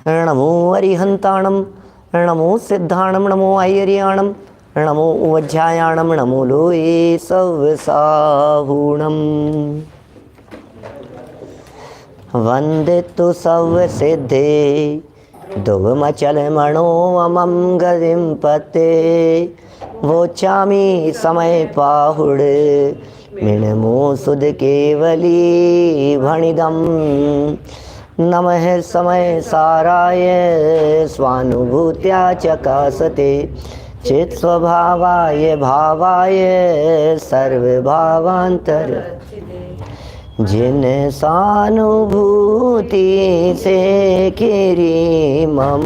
नमो अरिहंताणम, नमो सिद्धाणम, नमो ऐर्याणम, नमो वज्रायाणम, नमो लोये सवसाहूणम। वंदितु सवसिद्धे दुवमचल मनोमम गतिं पते। वोचामि समय पाहुड़ मिणमो सुध केवली भणिदम। नमः समय साराय स्वानुभूत्या चकासते। चित् स्वभावाय भावाय सर्वभावांतर। जिन स्वानुभूति से खिरी मम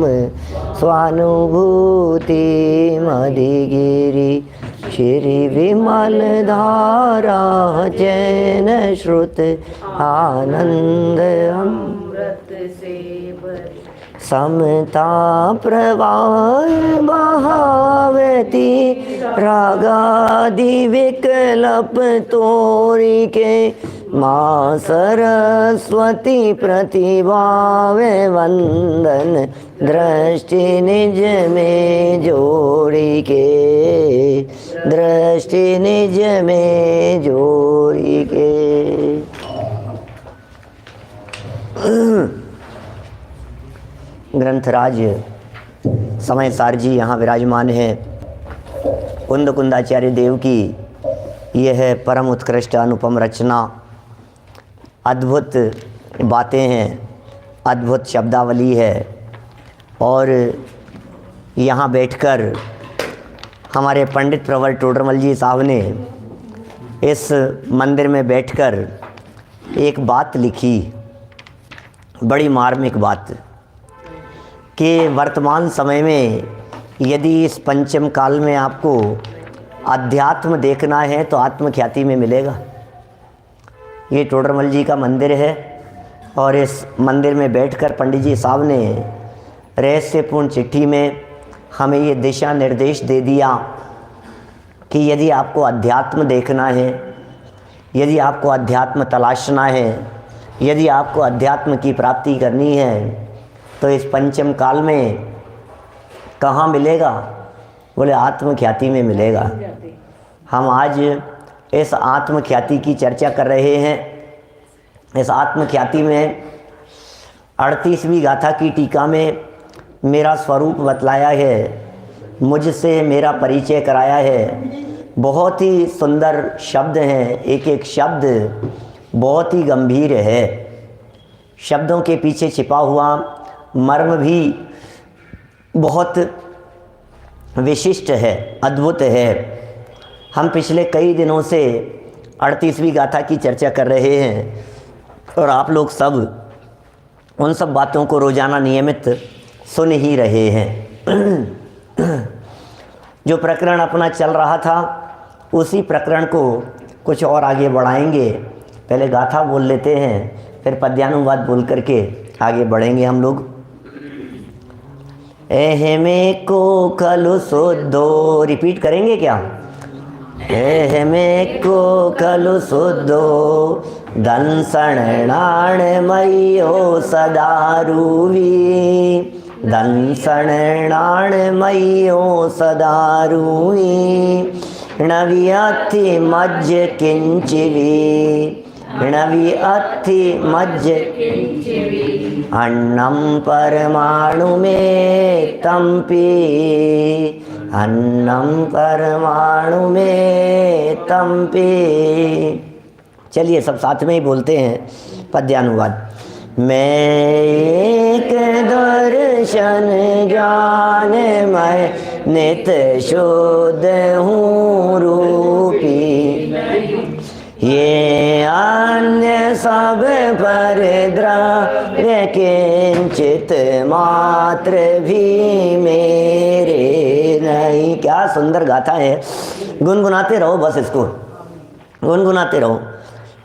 स्वानुभूति मदिगिरी। श्री विमल धारा जैन श्रुत आनंद अमृत से समता प्रवाह बहावती। रागादि विकल्प तोरी के माँ सरस्वती प्रतिभावे वंदन। दृष्टि निज में जोड़ी के, दृष्टि निज में जोड़ी के। ग्रंथराज समय सार जी यहाँ विराजमान हैं। कुंद कुंदाचार्य देव की यह परम उत्कृष्ट अनुपम रचना, अद्भुत बातें हैं, अद्भुत शब्दावली है। और यहाँ बैठकर हमारे पंडित प्रवर टोडरमल जी साहब ने इस मंदिर में बैठकर एक बात लिखी, बड़ी मार्मिक बात, कि वर्तमान समय में यदि इस पंचम काल में आपको अध्यात्म देखना है तो आत्मख्याति में मिलेगा। ये टोडरमल जी का मंदिर है और इस मंदिर में बैठकर पंडित जी साहब ने रहस्यपूर्ण चिट्ठी में हमें ये दिशा निर्देश दे दिया कि यदि आपको अध्यात्म देखना है, यदि आपको अध्यात्म तलाशना है, यदि आपको अध्यात्म की प्राप्ति करनी है तो इस पंचम काल में कहाँ मिलेगा? बोले आत्मख्याति में मिलेगा। हम आज इस आत्मख्याति की चर्चा कर रहे हैं। इस आत्मख्याति में 38वीं गाथा की टीका में मेरा स्वरूप बतलाया है, मुझसे मेरा परिचय कराया है। बहुत ही सुंदर शब्द हैं, एक एक शब्द बहुत ही गंभीर है। शब्दों के पीछे छिपा हुआ मर्म भी बहुत विशिष्ट है, अद्भुत है। हम पिछले कई दिनों से 38वीं गाथा की चर्चा कर रहे हैं और आप लोग सब उन सब बातों को रोज़ाना नियमित सुन ही रहे हैं। जो प्रकरण अपना चल रहा था उसी प्रकरण को कुछ और आगे बढ़ाएंगे। पहले गाथा बोल लेते हैं, फिर पद्यानुवाद बोल करके आगे बढ़ेंगे हम लोग। एहमे को खलु शुद्धो, रिपीट करेंगे क्या? एहमे को खलु शुद्धो दंसणाण मयो सदा रूवी। दंसणाण मयो सदा रूवी। णवि अथि मज्ज किंचिवी। णवि अथि मज्ज अन्नम परमाणु में तंपी। अन्नम परमाणु में तंपी। चलिए सब साथ में ही बोलते हैं पद्यानुवाद। मैं एक दर्शन ज्ञान मैं नित शुद्ध हूँ रूपी। ये अन्य सब पर द्रव्य किंचित मात्र भी मेरे नहीं। क्या सुंदर गाथा है, गुनगुनाते रहो, बस इसको गुनगुनाते रहो।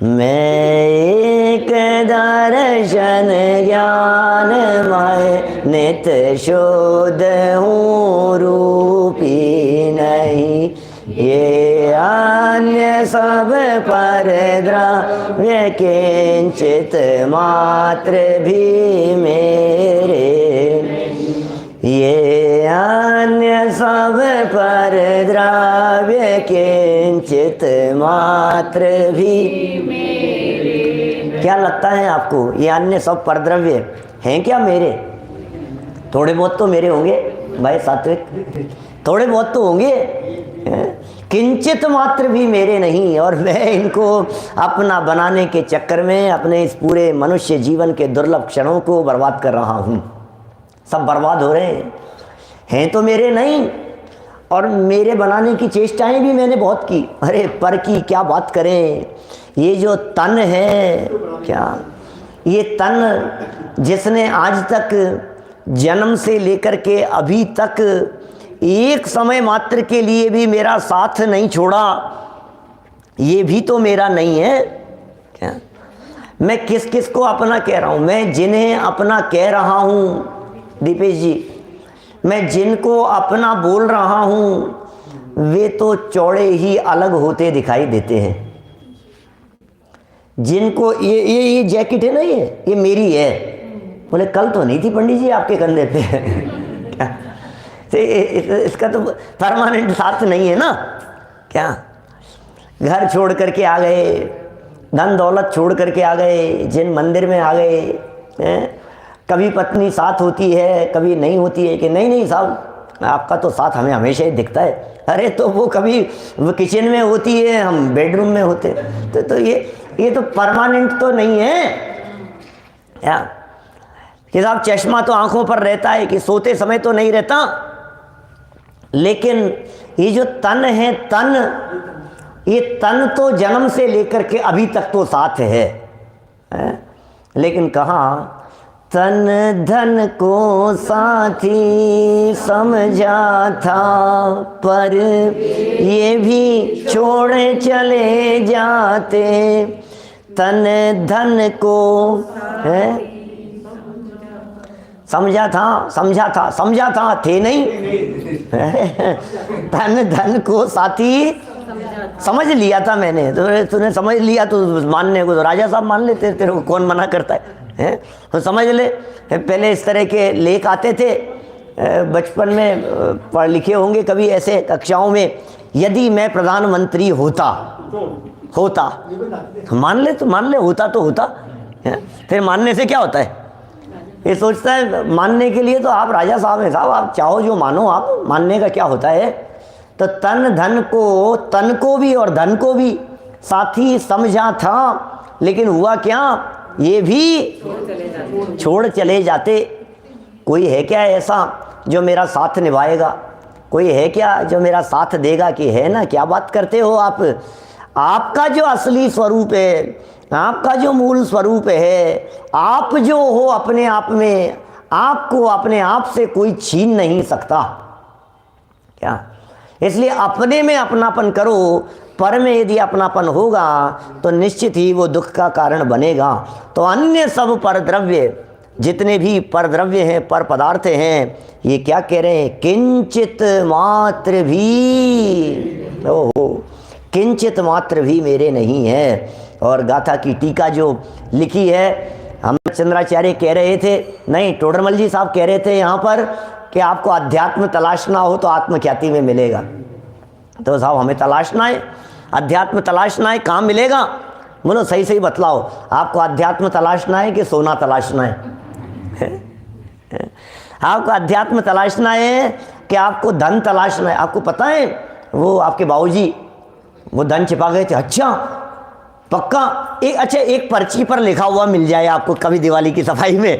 मैं एक दर्शन ज्ञान मैं नित शुद्ध हूँ रूपी नहीं। ये अन्य सब पर द्रव्य किंचित मात्र भी मेरे मात्र भी। क्या लगता है आपको ये अन्य सब परद्रव्य हैं क्या मेरे? थोड़े बहुत तो मेरे होंगे भाई सात्विक, थोड़े बहुत तो होंगे, किंचित मात्र भी मेरे नहीं। और मैं इनको अपना बनाने के चक्कर में अपने इस पूरे मनुष्य जीवन के दुर्लभ क्षणों को बर्बाद कर रहा हूँ। सब बर्बाद हो रहे हैं तो मेरे नहीं। और मेरे बनाने की चेष्टाएं भी मैंने बहुत की। अरे पर की क्या बात करें, ये जो तन है, क्या ये तन जिसने आज तक जन्म से लेकर के अभी तक एक समय मात्र के लिए भी मेरा साथ नहीं छोड़ा, ये भी तो मेरा नहीं है क्या? मैं किस किस को अपना कह रहा हूँ? मैं जिन्हें अपना कह रहा हूँ दीपेश जी, मैं जिनको अपना बोल रहा हूँ, वे तो चौड़े ही अलग होते दिखाई देते हैं। जिनको ये जैकेट है ना, ये मेरी है। बोले कल तो नहीं थी पंडित जी आपके कंधे पे क्या? इसका तो परमानेंट साथ नहीं है ना क्या? घर छोड़ करके आ गए, धन दौलत छोड़ करके आ गए, जिन मंदिर में आ गए हैं। कभी पत्नी साथ होती है, कभी नहीं होती है कि नहीं साहब आपका तो साथ हमें हमेशा ही दिखता है। अरे तो वो कभी वो किचन में होती है, हम बेडरूम में होते। तो ये तो परमानेंट तो नहीं है क्या? कि साहब चश्मा तो आंखों पर रहता है कि सोते समय तो नहीं रहता। लेकिन ये जो तन है, ये तन तो जन्म से लेकर के अभी तक तो साथ है। लेकिन कहाँ तन धन को साथी समझा था, पर ये भी छोड़ चले जाते। तन धन को है समझा था थे नहीं तन धन को साथी समझ लिया था मैंने। तो तूने समझ लिया तो मानने को तो राजा साहब मान लेते, तेरे को कौन मना करता है? तो समझ ले। पहले इस तरह के लेख आते थे, बचपन में पढ़ लिखे होंगे कभी ऐसे कक्षाओं में, यदि मैं प्रधानमंत्री होता मान ले तो मान ले, होता तो होता है। फिर मानने से क्या होता है? ये सोचता है मानने के लिए तो आप राजा साहब हैं साहब, आप चाहो जो मानो, आप मानने का क्या होता है? तो तन को भी और धन को भी साथी समझा था, लेकिन हुआ क्या? ये भी छोड़ चले जाते। कोई है क्या ऐसा जो मेरा साथ निभाएगा? कोई है क्या जो मेरा साथ देगा? कि है ना, क्या बात करते हो आप? आपका जो असली स्वरूप है, आपका जो मूल स्वरूप है, आप जो हो अपने आप में, आपको अपने आप से कोई छीन नहीं सकता क्या? इसलिए अपने में अपनापन करो। पर में यदि अपनापन होगा तो निश्चित ही वो दुख का कारण बनेगा। तो अन्य सब परद्रव्य, जितने भी परद्रव्य हैं, पर पदार्थ हैं, ये क्या कह रहे हैं? किंचित मात्र भी, ओहो, किंचित मात्र भी मेरे नहीं है। और गाथा की टीका जो लिखी है, हम चंद्राचार्य कह रहे थे, नहीं टोडरमल जी साहब कह रहे थे यहाँ पर कि आपको अध्यात्म तलाशना हो तो आत्मख्याति में मिलेगा। तो साहब हमें तलाशना है, अध्यात्म तलाशना है, कहाँ मिलेगा? बोलो सही सही बतलाओ, आपको अध्यात्म तलाशना है कि सोना तलाशना है? आपको अध्यात्म तलाशना है कि आपको धन तलाशना है? आपको पता है वो आपके बाबूजी वो धन छिपा गए थे। अच्छा पक्का? एक पर्ची पर लिखा हुआ मिल जाए आपको कभी दिवाली की सफाई में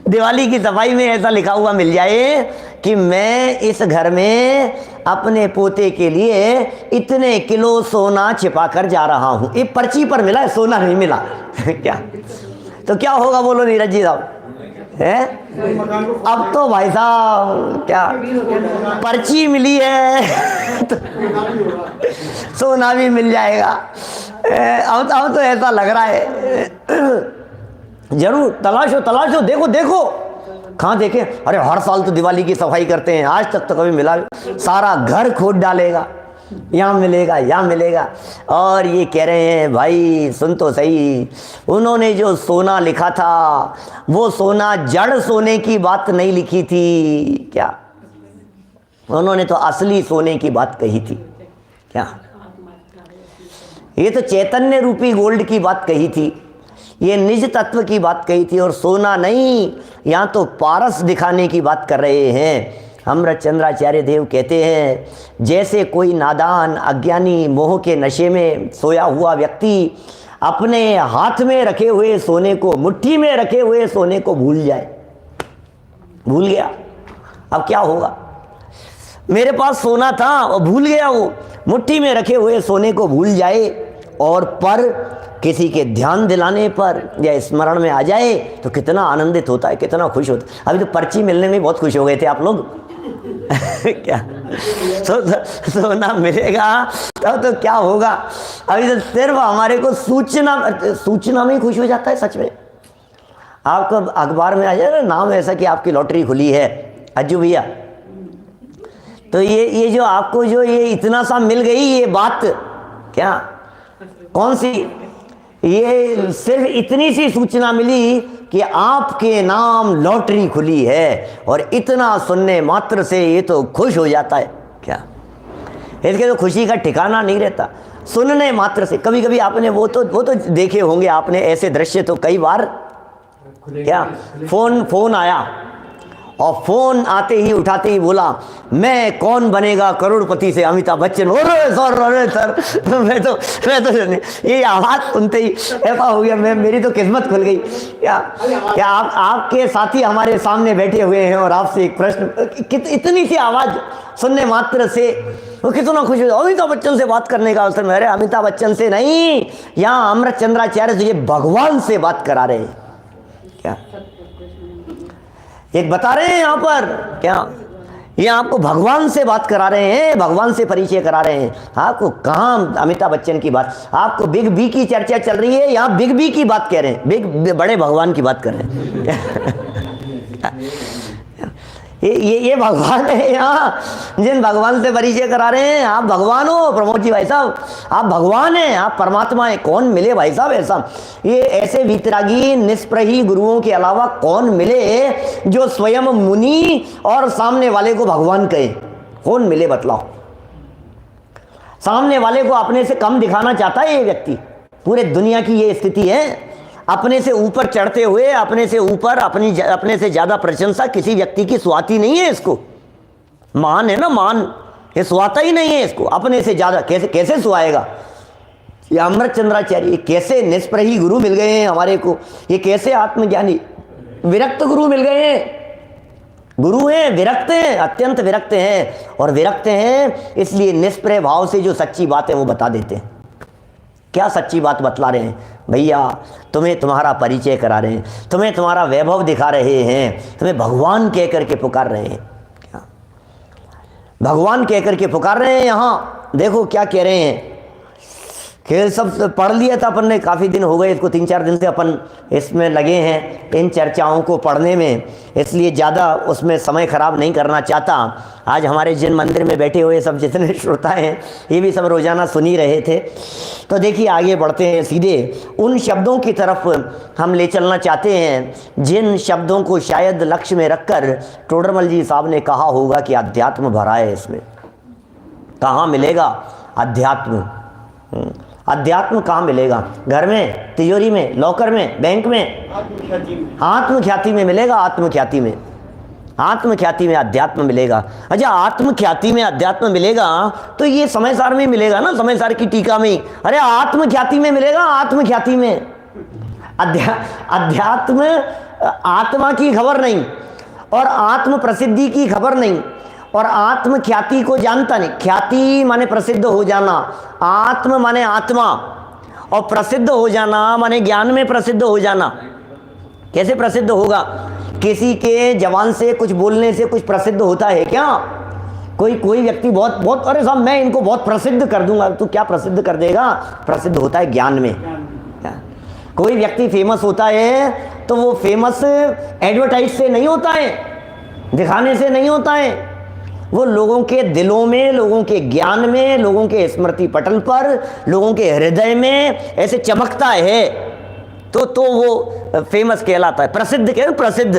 दिवाली की सफाई में ऐसा लिखा हुआ मिल जाए कि मैं इस घर में अपने पोते के लिए इतने किलो सोना छिपा कर जा रहा हूं। एक पर्ची पर मिला है, सोना नहीं मिला क्या? तो क्या होगा बोलो नीरज जी साहब? है अब तो भाई साहब क्या पर्ची मिली है तो सोना भी मिल जाएगा। अब तो ऐसा लग रहा है। जरूर तलाशो, देखो कहाँ देखे? अरे हर साल तो दिवाली की सफाई करते हैं, आज तक तो कभी मिला? सारा घर खोद डालेगा, यहाँ मिलेगा। और ये कह रहे हैं भाई सुन तो सही, उन्होंने जो सोना लिखा था वो सोना जड़ सोने की बात नहीं लिखी थी क्या? उन्होंने तो असली सोने की बात कही थी क्या? ये तो चैतन्य रूपी गोल्ड की बात कही थी, ये निज तत्व की बात कही थी, और सोना नहीं, यहाँ तो पारस दिखाने की बात कर रहे हैं। अमृतचंद्राचार्य देव कहते हैं जैसे कोई नादान अज्ञानी मोह के नशे में सोया हुआ व्यक्ति अपने हाथ में रखे हुए सोने को, मुट्ठी में रखे हुए सोने को भूल जाए, भूल गया, अब क्या होगा? मेरे पास सोना था और भूल गया, वो मुट्ठी में रखे हुए सोने को भूल जाए, और पर किसी के ध्यान दिलाने पर या स्मरण में आ जाए तो कितना आनंदित होता है, कितना खुश होता है। अभी तो पर्ची मिलने में बहुत खुश हो गए थे आप लोग क्या सोना मिलेगा तब तो क्या होगा? अभी तो सिर्फ हमारे को सूचना में खुश हो जाता है। सच में आपको अखबार में आ जाए ना नाम ऐसा कि आपकी लॉटरी खुली है अज्जू भैया, तो ये जो आपको जो ये इतना सा मिल गई, ये बात क्या कौन सी, ये सिर्फ इतनी सी सूचना मिली कि आपके नाम लॉटरी खुली है, और इतना सुनने मात्र से ये तो खुश हो जाता है क्या? इसके तो खुशी का ठिकाना नहीं रहता सुनने मात्र से। कभी कभी आपने वो तो देखे होंगे आपने ऐसे दृश्य तो कई बार, क्या फोन आया और फोन आते ही उठाते ही बोला मैं कौन बनेगा करोड़पति से अमिताभ बच्चन। अरे सर मैं तो ये आवाज़ सुनते ही ऐसा हो गया, मेरी तो किस्मत खुल गई। क्या आपके साथी हमारे सामने बैठे हुए हैं और आपसे एक प्रश्न, इतनी सी आवाज़ सुनने मात्र से वो कितना खुश हो, अमिताभ बच्चन से बात करने का अवसर। मेरे अमिताभ बच्चन से नहीं, यहाँ अमृतचंद्राचार्य जी भगवान से बात करा रहे हैं। क्या एक बता रहे हैं यहाँ पर, क्या ये आपको भगवान से बात करा रहे हैं, भगवान से परिचय करा रहे हैं। आपको कहाँ अमिताभ बच्चन की बात, आपको बिग बी की चर्चा चल रही है, यहाँ बिग बी की बात कह रहे हैं, बिग बड़े भगवान की बात कर रहे हैं। ये भगवान है यहाँ, जिन भगवान से परिचय करा रहे हैं। आप भगवान हो प्रमोद जी भाई साहब, आप भगवान हैं, आप परमात्मा हैं। कौन मिले भाई साहब ऐसा, ये ऐसे वितरागी निष्प्रही गुरुओं के अलावा कौन मिले जो स्वयं मुनि और सामने वाले को भगवान कहे? कौन मिले बतलाओ? सामने वाले को अपने से कम दिखाना चाहता है ये व्यक्ति। पूरे दुनिया की ये स्थिति है, अपने से ऊपर चढ़ते हुए अपने से ऊपर अपने से ज्यादा प्रशंसा किसी व्यक्ति की स्वाती नहीं है। इसको मान है ना, मान, ये स्वाता ही नहीं है इसको। अपने से ज्यादा कैसे सुहाएगा? ये अमृतचंद्राचार्य कैसे निष्प्रही गुरु मिल गए हैं हमारे को, ये कैसे आत्मज्ञानी विरक्त गुरु मिल गए हैं। गुरु हैं, विरक्त हैं, अत्यंत विरक्त हैं, और विरक्त हैं इसलिए निष्प्रह भाव से जो सच्ची बात है वो बता देते हैं। क्या सच्ची बात बतला रहे हैं? भैया तुम्हें तुम्हारा परिचय करा रहे हैं, तुम्हें तुम्हारा वैभव दिखा रहे हैं, तुम्हें भगवान कह करके पुकार रहे हैं। क्या भगवान कह करके पुकार रहे हैं? यहाँ देखो क्या कह रहे हैं। खेल सब पढ़ लिया था अपन ने, काफ़ी दिन हो गए इसको, 3-4 दिन से अपन इसमें लगे हैं इन चर्चाओं को पढ़ने में, इसलिए ज़्यादा उसमें समय ख़राब नहीं करना चाहता। आज हमारे जिन मंदिर में बैठे हुए सब जितने श्रोता हैं ये भी सब रोज़ाना सुन ही रहे थे। तो देखिए आगे बढ़ते हैं, सीधे उन शब्दों की तरफ हम ले चलना चाहते हैं जिन शब्दों को शायद लक्ष्य में रखकर टोडरमल जी साहब ने कहा होगा कि अध्यात्म भरा है इसमें। कहाँ मिलेगा अध्यात्म? अध्यात्म कहाँ मिलेगा? घर में, तिजोरी में, लॉकर में, बैंक में? आत्मख्याति में मिलेगा। आत्मख्याति में, आत्मख्याति में अध्यात्म मिलेगा। अच्छा, आत्मख्याति में अध्यात्म मिलेगा तो ये समय सार में मिलेगा ना, समय सार की टीका में। अरे आत्मख्याति में मिलेगा, आत्मख्याति में। अध्यात्म आत्मा की खबर नहीं, और आत्म प्रसिद्धि की खबर नहीं, और आत्म ख्याति को जानता नहीं। ख्याति माने प्रसिद्ध हो जाना, आत्म माने आत्मा, और प्रसिद्ध हो जाना माने ज्ञान में प्रसिद्ध हो जाना। कैसे प्रसिद्ध होगा? किसी के जवान से कुछ बोलने से कुछ प्रसिद्ध होता है क्या? कोई व्यक्ति बहुत अरे साहब मैं इनको बहुत प्रसिद्ध कर दूंगा, तो क्या प्रसिद्ध कर देगा? प्रसिद्ध होता है ज्ञान में। कोई व्यक्ति फेमस होता है तो वो फेमस एडवर्टाइज से नहीं होता है, दिखाने से नहीं होता है, वो लोगों के दिलों में, लोगों के ज्ञान में, लोगों के स्मृति पटल पर, लोगों के हृदय में ऐसे चमकता है, तो वो फेमस कहलाता है। प्रसिद्ध क्या है? प्रसिद्ध।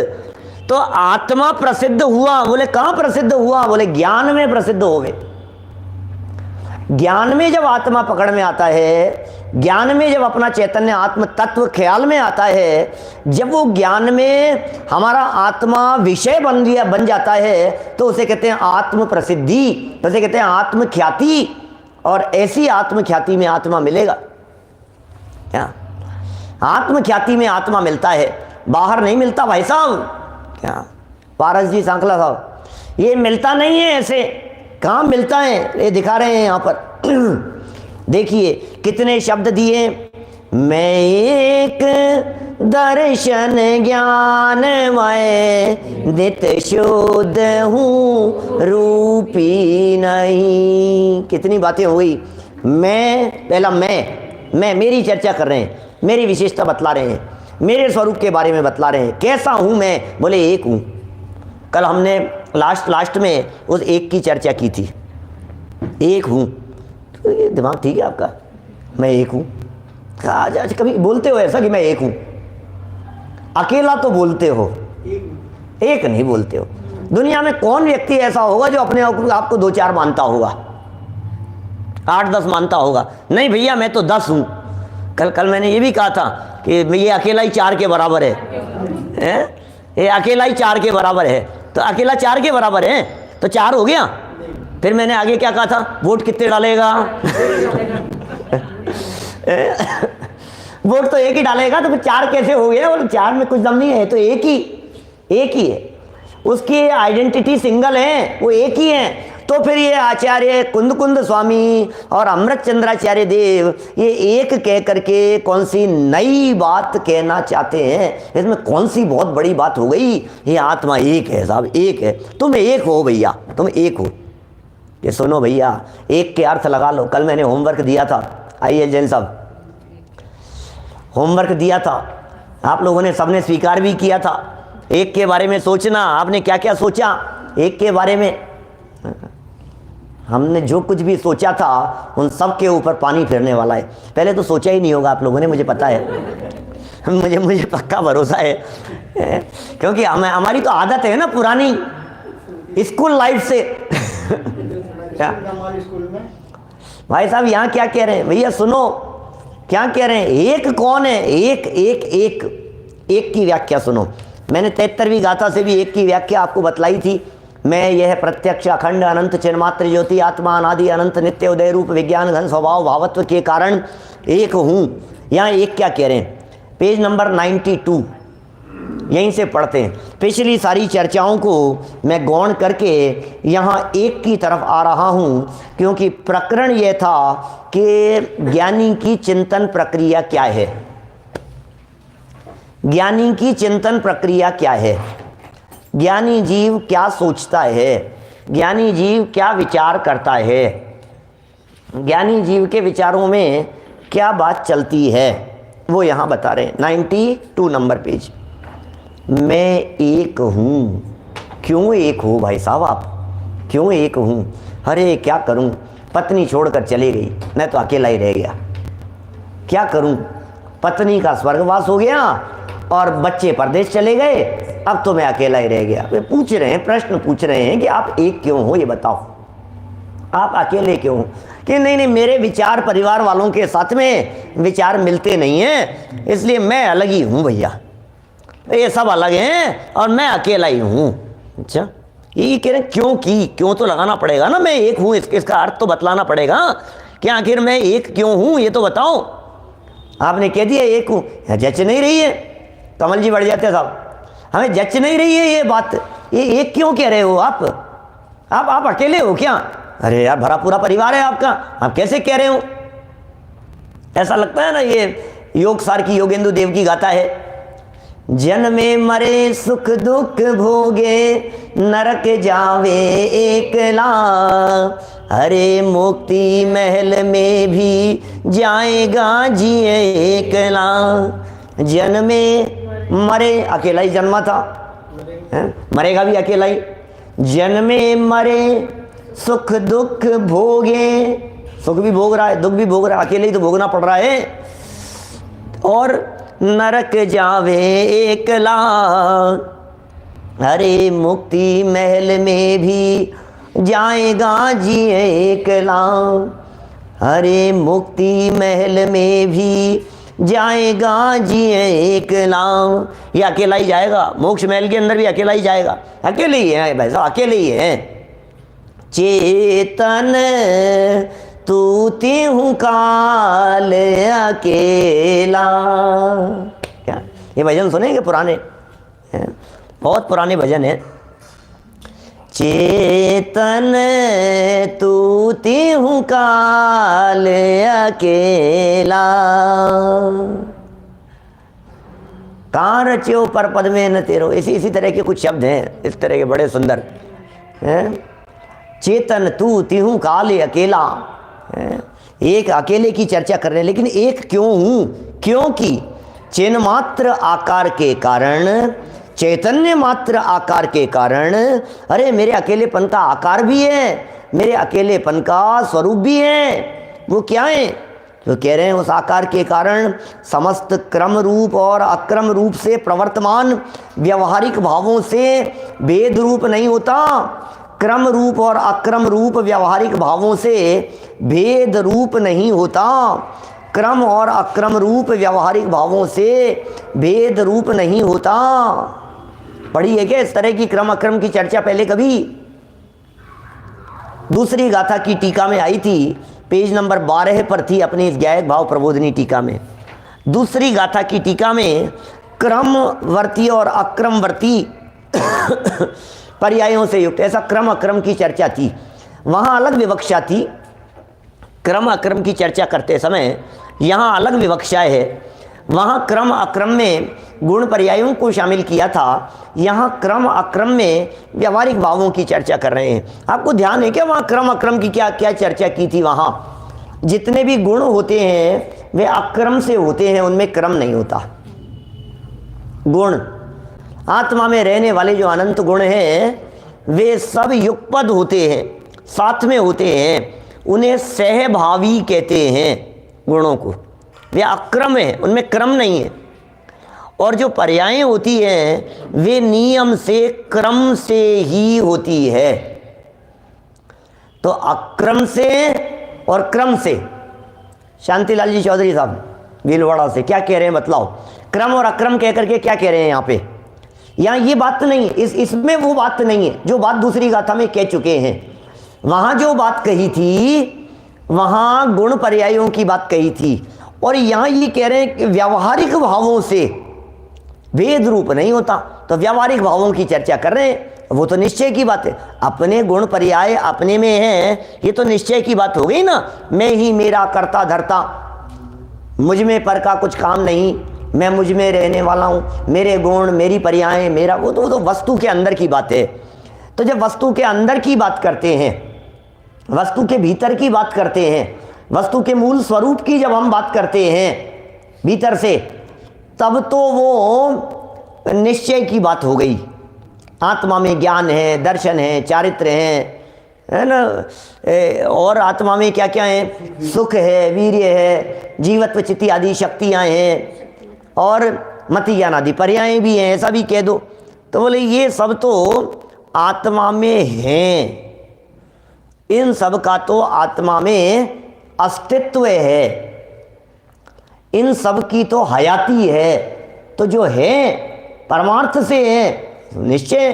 तो आत्मा प्रसिद्ध हुआ, बोले कहाँ प्रसिद्ध हुआ? बोले ज्ञान में प्रसिद्ध हो गए। ज्ञान में जब आत्मा पकड़ में आता है, ज्ञान में जब अपना चैतन्य आत्म तत्व ख्याल में आता है, जब वो ज्ञान में हमारा आत्मा विषय बन जाता है, तो उसे कहते हैं आत्म प्रसिद्धि, उसे कहते हैं आत्म ख्याति। और ऐसी आत्म ख्याति में आत्मा मिलेगा क्या? आत्म ख्याति में आत्मा मिलता है, बाहर नहीं मिलता भाई साहब। क्या पारस जी सांकला साहब, ये मिलता नहीं है ऐसे। कहाँ मिलता है? ये दिखा रहे हैं यहाँ पर देखिए कितने शब्द दिए। मैं एक दर्शन ज्ञानमय नित शुद्ध हूँ रूपी नहीं। कितनी बातें हो गई। मैं पहला मैं मेरी चर्चा कर रहे हैं, मेरी विशेषता बतला रहे हैं, मेरे स्वरूप के बारे में बतला रहे हैं। कैसा हूँ मैं? बोले एक हूँ। कल हमने लास्ट में उस एक की चर्चा की थी। एक हूँ, तो ये दिमाग ठीक है आपका? मैं एक हूँ। आज कभी बोलते हो ऐसा कि मैं एक हूँ? अकेला तो बोलते हो, एक नहीं बोलते हो। दुनिया में कौन व्यक्ति ऐसा होगा जो अपने आप को 2-4 मानता होगा, 8-10 मानता होगा? नहीं भैया मैं तो 10 हूँ। कल मैंने ये भी कहा था कि ये अकेला ही 4 के बराबर है, ये अकेला ही 4 के बराबर है। तो अकेला 4 के बराबर है तो 4 हो गया। फिर मैंने आगे क्या कहा था? वोट कितने डालेगा? वोट तो एक ही डालेगा, तो फिर 4 कैसे हो गया? और 4 में कुछ दम नहीं है, तो एक ही है। उसकी आइडेंटिटी सिंगल है, वो एक ही है। तो फिर ये आचार्य कुंद स्वामी और अमृत चंद्राचार्य देव ये एक कह करके कौन सी नई बात कहना चाहते हैं? इसमें कौन सी बहुत बड़ी बात हो गई? ये आत्मा एक है साहब, एक है। तुम एक हो भैया, तुम एक हो। ये सुनो भैया, एक के अर्थ लगा लो। कल मैंने होमवर्क दिया था, आइए जैन साहब, होमवर्क दिया था, आप लोगों ने सबने स्वीकार भी किया था। एक के बारे में सोचना। आपने क्या क्या सोचा एक के बारे में? हमने जो कुछ भी सोचा था उन सब के ऊपर पानी फिरने वाला है। पहले तो सोचा ही नहीं होगा आप लोगों ने, मुझे पता है। मुझे पक्का भरोसा है, क्योंकि हमारी तो आदत है ना पुरानी स्कूल लाइफ से। क्या भाई साहब यहाँ क्या कह रहे हैं? भैया सुनो क्या कह रहे हैं। एक कौन है? एक की व्याख्या सुनो। मैंने 73वीं गाथा से भी एक की व्याख्या आपको बतलाई थी। मैं यह प्रत्यक्ष अखंड अनंत चिन्मात्र ज्योति आत्मा अनादि अनंत नित्य उदय रूप विज्ञान घन स्वभाव भावत्व के कारण एक हूँ। यहाँ एक क्या कह रहे हैं? पेज नंबर 92 यहीं से पढ़ते हैं। पिछली सारी चर्चाओं को मैं गौण करके यहाँ एक की तरफ आ रहा हूँ, क्योंकि प्रकरण यह था कि ज्ञानी की चिंतन प्रक्रिया क्या है। ज्ञानी की चिंतन प्रक्रिया क्या है? ज्ञानी जीव क्या सोचता है? ज्ञानी जीव क्या विचार करता है? ज्ञानी जीव के विचारों में क्या बात चलती है, वो यहाँ बता रहे हैं। 92 नंबर पेज। मैं एक हूँ। क्यों एक हो भाई साहब आप? क्यों एक हूँ? अरे क्या करूँ, पत्नी छोड़कर चली गई, मैं तो अकेला ही रह गया। क्या करूँ? पत्नी का स्वर्गवास हो गया और बच्चे परदेश चले गए, अब तो मैं अकेला ही रह गया। वे पूछ रहे हैं, प्रश्न पूछ रहे हैं कि आप एक क्यों हो, ये बताओ, आप अकेले क्यों हो? कि नहीं मेरे विचार परिवार वालों के साथ में विचार मिलते नहीं हैं, इसलिए मैं अलग ही हूँ भैया। ये सब अलग हैं और मैं अकेला ही हूँ। अच्छा, ये कह रहे हैं क्यों की? क्यों तो लगाना पड़ेगा ना। मैं एक हूँ, इसका अर्थ तो बतलाना पड़ेगा कि आखिर मैं एक क्यों हूँ, ये तो बताओ। आपने कह दिया एक हूँ, जच नहीं रही है। कमल जी बढ़ जाते साहब, हमें जच नहीं रही है ये बात। ये एक क्यों कह रहे हो आप अकेले हो क्या? अरे यार भरा पूरा परिवार है आपका, आप कैसे कह रहे हो? ऐसा लगता है ना। ये योग सार की योगेंदु देव की गाथा है। जन्मे मरे सुख दुख भोगे नरक जावे एकला, हरे मुक्ति महल में भी जाएगा जिए एकला। जन्मे मरे, अकेला ही जन्मा था, मरेगा भी अकेला ही। जन्मे मरे सुख दुख भोगे, सुख भी भोग रहा है, दुख भी भोग रहा है, अकेले ही तो भोगना पड़ रहा है। और नरक जावे एकला, हरे मुक्ति महल में भी जाएगा जिए एकला। अरे मुक्ति महल में भी जाएगा जिए एक नाम, ये अकेला ही जाएगा, मोक्ष महल के अंदर भी अकेला ही जाएगा, अकेले ही है भाई साहब, अकेले ही है। चेतन तू तिहु काल अकेला, क्या ये भजन सुनेंगे पुराने, बहुत पुराने भजन है। चेतन तू तिहु काल अकेला, कहाँ रच्यो पर पद में न तेरो, इसी तरह के कुछ शब्द हैं, इस तरह के बड़े सुंदर हैं। चेतन तू तिहु काल अकेला, एक अकेले की चर्चा कर रहे हैं, लेकिन एक क्यों हूँ? क्योंकि चिन्ह मात्र आकार के कारण, चैतन्य मात्र आकार के कारण, अरे मेरे अकेलेपन का आकार भी है, मेरे अकेलेपन का स्वरूप भी है। वो क्या है? तो कह रहे हैं उस आकार के कारण समस्त क्रम रूप और अक्रम रूप से प्रवर्तमान व्यवहारिक भावों से भेद रूप नहीं होता। क्रम रूप और अक्रम रूप व्यवहारिक भावों से भेद रूप नहीं होता। क्रम और अक्रम रूप व्यवहारिक भावों से भेद रूप नहीं होता। पढ़ी है क्या इस तरह की क्रम अक्रम की चर्चा पहले कभी? दूसरी गाथा की टीका में आई थी, पेज नंबर 12 पर थी अपनी इस गायक भाव प्रबोधिनी टीका में। दूसरी गाथा की टीका में क्रमवर्ती और अक्रमवर्ती पर्यायों से युक्त ऐसा क्रम अक्रम की चर्चा थी। वहाँ अलग विवक्षा थी, क्रम अक्रम की चर्चा करते समय यहाँ अलग विवक्षा है। वहाँ क्रम अक्रम में गुण पर्यायों को शामिल किया था, यहाँ क्रम अक्रम में व्यवहारिक भावों की चर्चा कर रहे हैं। आपको ध्यान है क्या वहाँ क्रम अक्रम की क्या क्या चर्चा की थी? वहाँ जितने भी गुण होते हैं वे अक्रम से होते हैं, उनमें क्रम नहीं होता। गुण आत्मा में रहने वाले जो अनंत गुण हैं वे सब युगपद होते हैं, साथ में होते हैं, उन्हें सहभावी कहते हैं। गुणों को वे अक्रम है, उनमें क्रम नहीं है। और जो पर्यायें होती हैं वे नियम से क्रम से ही होती है। तो अक्रम से और क्रम से, शांतिलाल जी चौधरी साहब भीलवाड़ा से क्या कह रहे हैं बतलाओ? क्रम और अक्रम कह करके क्या कह रहे हैं यहाँ पे? यहाँ ये बात नहीं है, इसमें वो बात नहीं है जो बात दूसरी गाथा में कह चुके हैं। वहाँ जो बात कही थी वहाँ गुण पर्यायों की बात कही थी, और यहाँ ये कह रहे हैं कि व्यवहारिक भावों से भेद रूप नहीं होता। तो व्यवहारिक भावों की चर्चा कर रहे हैं, वो तो निश्चय की बात है। अपने गुण पर्याय अपने में हैं, ये तो निश्चय की बात हो गई ना। मैं ही मेरा करता धरता, मुझ में पर का कुछ काम नहीं, मैं मुझ में रहने वाला हूँ, मेरे गुण मेरी पर्याय मेरा, वो तो वस्तु के अंदर की बात है। तो जब वस्तु के अंदर की बात करते हैं, वस्तु के भीतर की बात करते हैं, वस्तु के मूल स्वरूप की जब हम बात करते हैं भीतर से, तब तो वो निश्चय की बात हो गई। आत्मा में ज्ञान है, दर्शन है, चारित्र है ना, और आत्मा में क्या क्या है? सुख है, वीर्य है, जीवत्व चित्ती आदि शक्तियाँ हैं, और मति ज्ञान आदि पर्याय भी हैं, ऐसा भी कह दो। तो बोले ये सब तो आत्मा में हैं, इन सब का तो आत्मा में अस्तित्व है, इन सब की तो हयाती है। तो जो है परमार्थ से है निश्चय,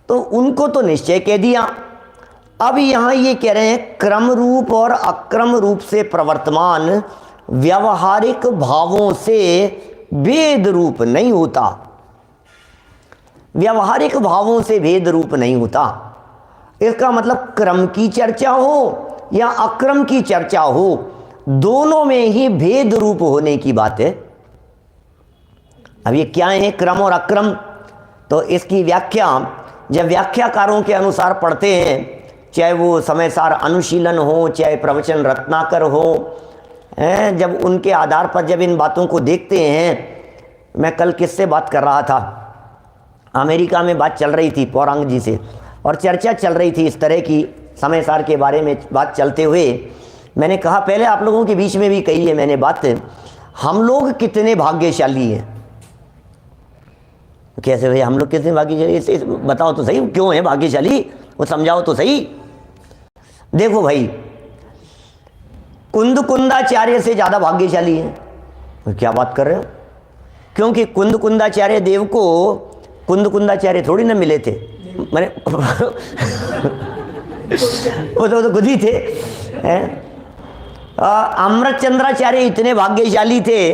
तो उनको तो निश्चय कह दिया। अब यहाँ ये कह रहे हैं क्रम रूप और अक्रम रूप से प्रवर्तमान व्यवहारिक भावों से भेद रूप नहीं होता। व्यवहारिक भावों से भेद रूप नहीं होता। इसका मतलब क्रम की चर्चा हो या अक्रम की चर्चा हो, दोनों में ही भेद रूप होने की बात है। अब ये क्या है क्रम और अक्रम? तो इसकी व्याख्या जब व्याख्याकारों के अनुसार पढ़ते हैं, चाहे वो समयसार अनुशीलन हो, चाहे प्रवचन रत्नाकर हो, जब उनके आधार पर जब इन बातों को देखते हैं, मैं कल किससे बात कर रहा था, अमेरिका में बात चल रही थी पौरांग जी से, और चर्चा चल रही थी इस तरह की समयसार के बारे में। बात चलते हुए मैंने कहा, पहले आप लोगों के बीच में भी कही है मैंने बात, हम लोग कितने भाग्यशाली हैं। कैसे भाई हम लोग कितने भाग्यशाली? इसे बताओ तो सही, क्यों है भाग्यशाली, वो समझाओ तो सही। देखो भाई, कुंदाचार्य से ज़्यादा भाग्यशाली है। तो क्या बात कर रहे हो? क्योंकि कुंदाचार्य देव को कुंदाचार्य थोड़ी ना मिले थे, मैंने वो तो खुद ही थे। अमृतचंद्राचार्य इतने भाग्यशाली थे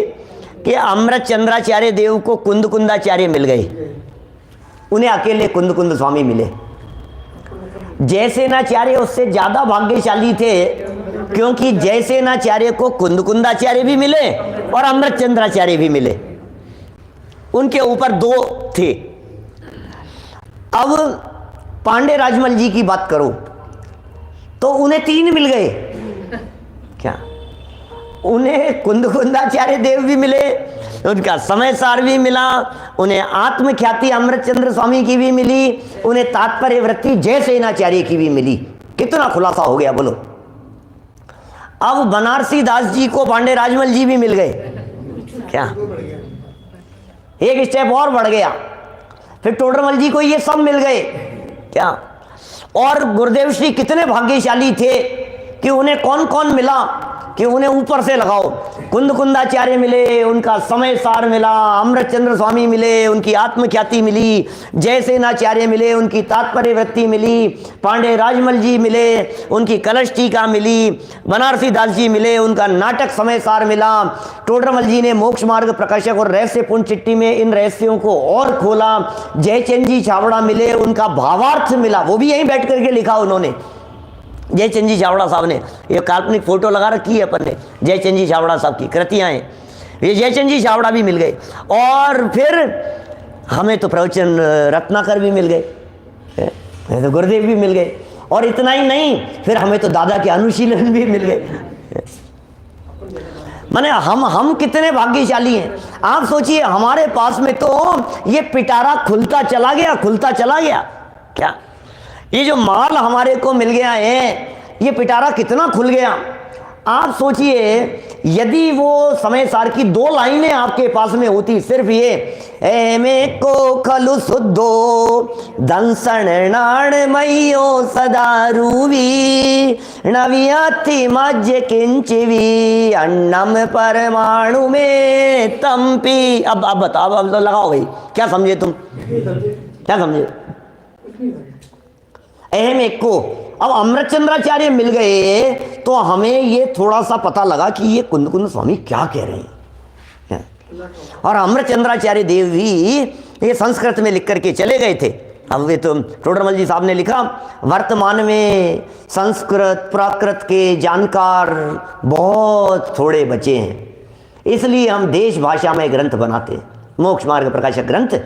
कि अमृतचंद्राचार्य देव को कुंदाचार्य मिल गए, उन्हें अकेले कुंद स्वामी मिले। जयसेनाचार्य उससे ज़्यादा भाग्यशाली थे, क्योंकि जयसेनाचार्य को कुंदाचार्य भी मिले और अमृतचंद्राचार्य भी मिले, उनके ऊपर 2 थे। अब पांडे राजमल जी की बात करो तो उन्हें 3 मिल गए। क्या? उन्हें कुंदाचार्य देव भी मिले, उनका समय सार भी मिला, उन्हें आत्मख्याति अमृतचंद्र स्वामी की भी मिली, उन्हें तात्पर्य वृत्ति जयसेनाचार्य की भी मिली। कितना खुलासा हो गया बोलो। अब बनारसी दास जी को पांडे राजमल जी भी मिल गए। क्या? एक स्टेप और बढ़ गया, फिर टोडरमल जी को ये सब मिल गए। क्या? और गुरुदेव श्री कितने भाग्यशाली थे कि उन्हें कौन कौन मिला कि उन्हें ऊपर से लगाओ। कुंदाचार्य मिले, उनका समय सार मिला, अमृतचंद्र स्वामी मिले, उनकी आत्मख्याति मिली, जयसेनाचार्य मिले, उनकी तात्पर्य वृत्ति मिली, पांडे राजमल जी मिले, उनकी कलश टीका मिली, बनारसी दास जी मिले, उनका नाटक समय सार मिला, टोडरमल जी ने मोक्ष मार्ग प्रकाशक और रहस्यपूर्ण चिट्ठी में इन रहस्यों को और खोला, जयचंद जी छाबड़ा मिले, उनका भावार्थ मिला, वो भी यहीं बैठ करके लिखा उन्होंने। जयचंद जी छाबड़ा साहब ने ये काल्पनिक फोटो लगा रखी है अपन ने, जयचंद जी छाबड़ा साहब की कृतियाँ हैं, ये जयचंद जी छाबड़ा भी मिल गए। और फिर हमें तो प्रवचन रत्नाकर भी मिल गए, तो गुरुदेव भी मिल गए, और इतना ही नहीं, फिर हमें तो दादा के अनुशीलन भी मिल गए। माने हम कितने भाग्यशाली हैं। आप सोचिए, हमारे पास में तो ये पिटारा खुलता चला गया। क्या? ये जो माल हमारे को मिल गया है, ये पिटारा कितना खुल गया। आप सोचिए, यदि वो समय सार की 2 लाइनें आपके पास में होती, सिर्फ ये में को खलु सुद्धो दंसण नाण मयो सदा रूवी नवियाति मज्ज किंचवी अन्नम परमाणु में तंपी। अब बताओ, अब तो लगाओ भाई, क्या समझे तुम? क्या समझे? अहम एक को अब अमृतचंद्राचार्य मिल गए तो हमें ये थोड़ा सा पता लगा कि ये कुंद स्वामी क्या कह रहे हैं। और अमृतचंद्राचार्य देव भी ये संस्कृत में लिख करके चले गए थे। अब ये तो टोडरमल जी साहब ने लिखा, वर्तमान में संस्कृत प्राकृत के जानकार बहुत थोड़े बचे हैं, इसलिए हम देश भाषा में ग्रंथ बनाते हैं। मोक्ष मार्ग प्रकाशक ग्रंथ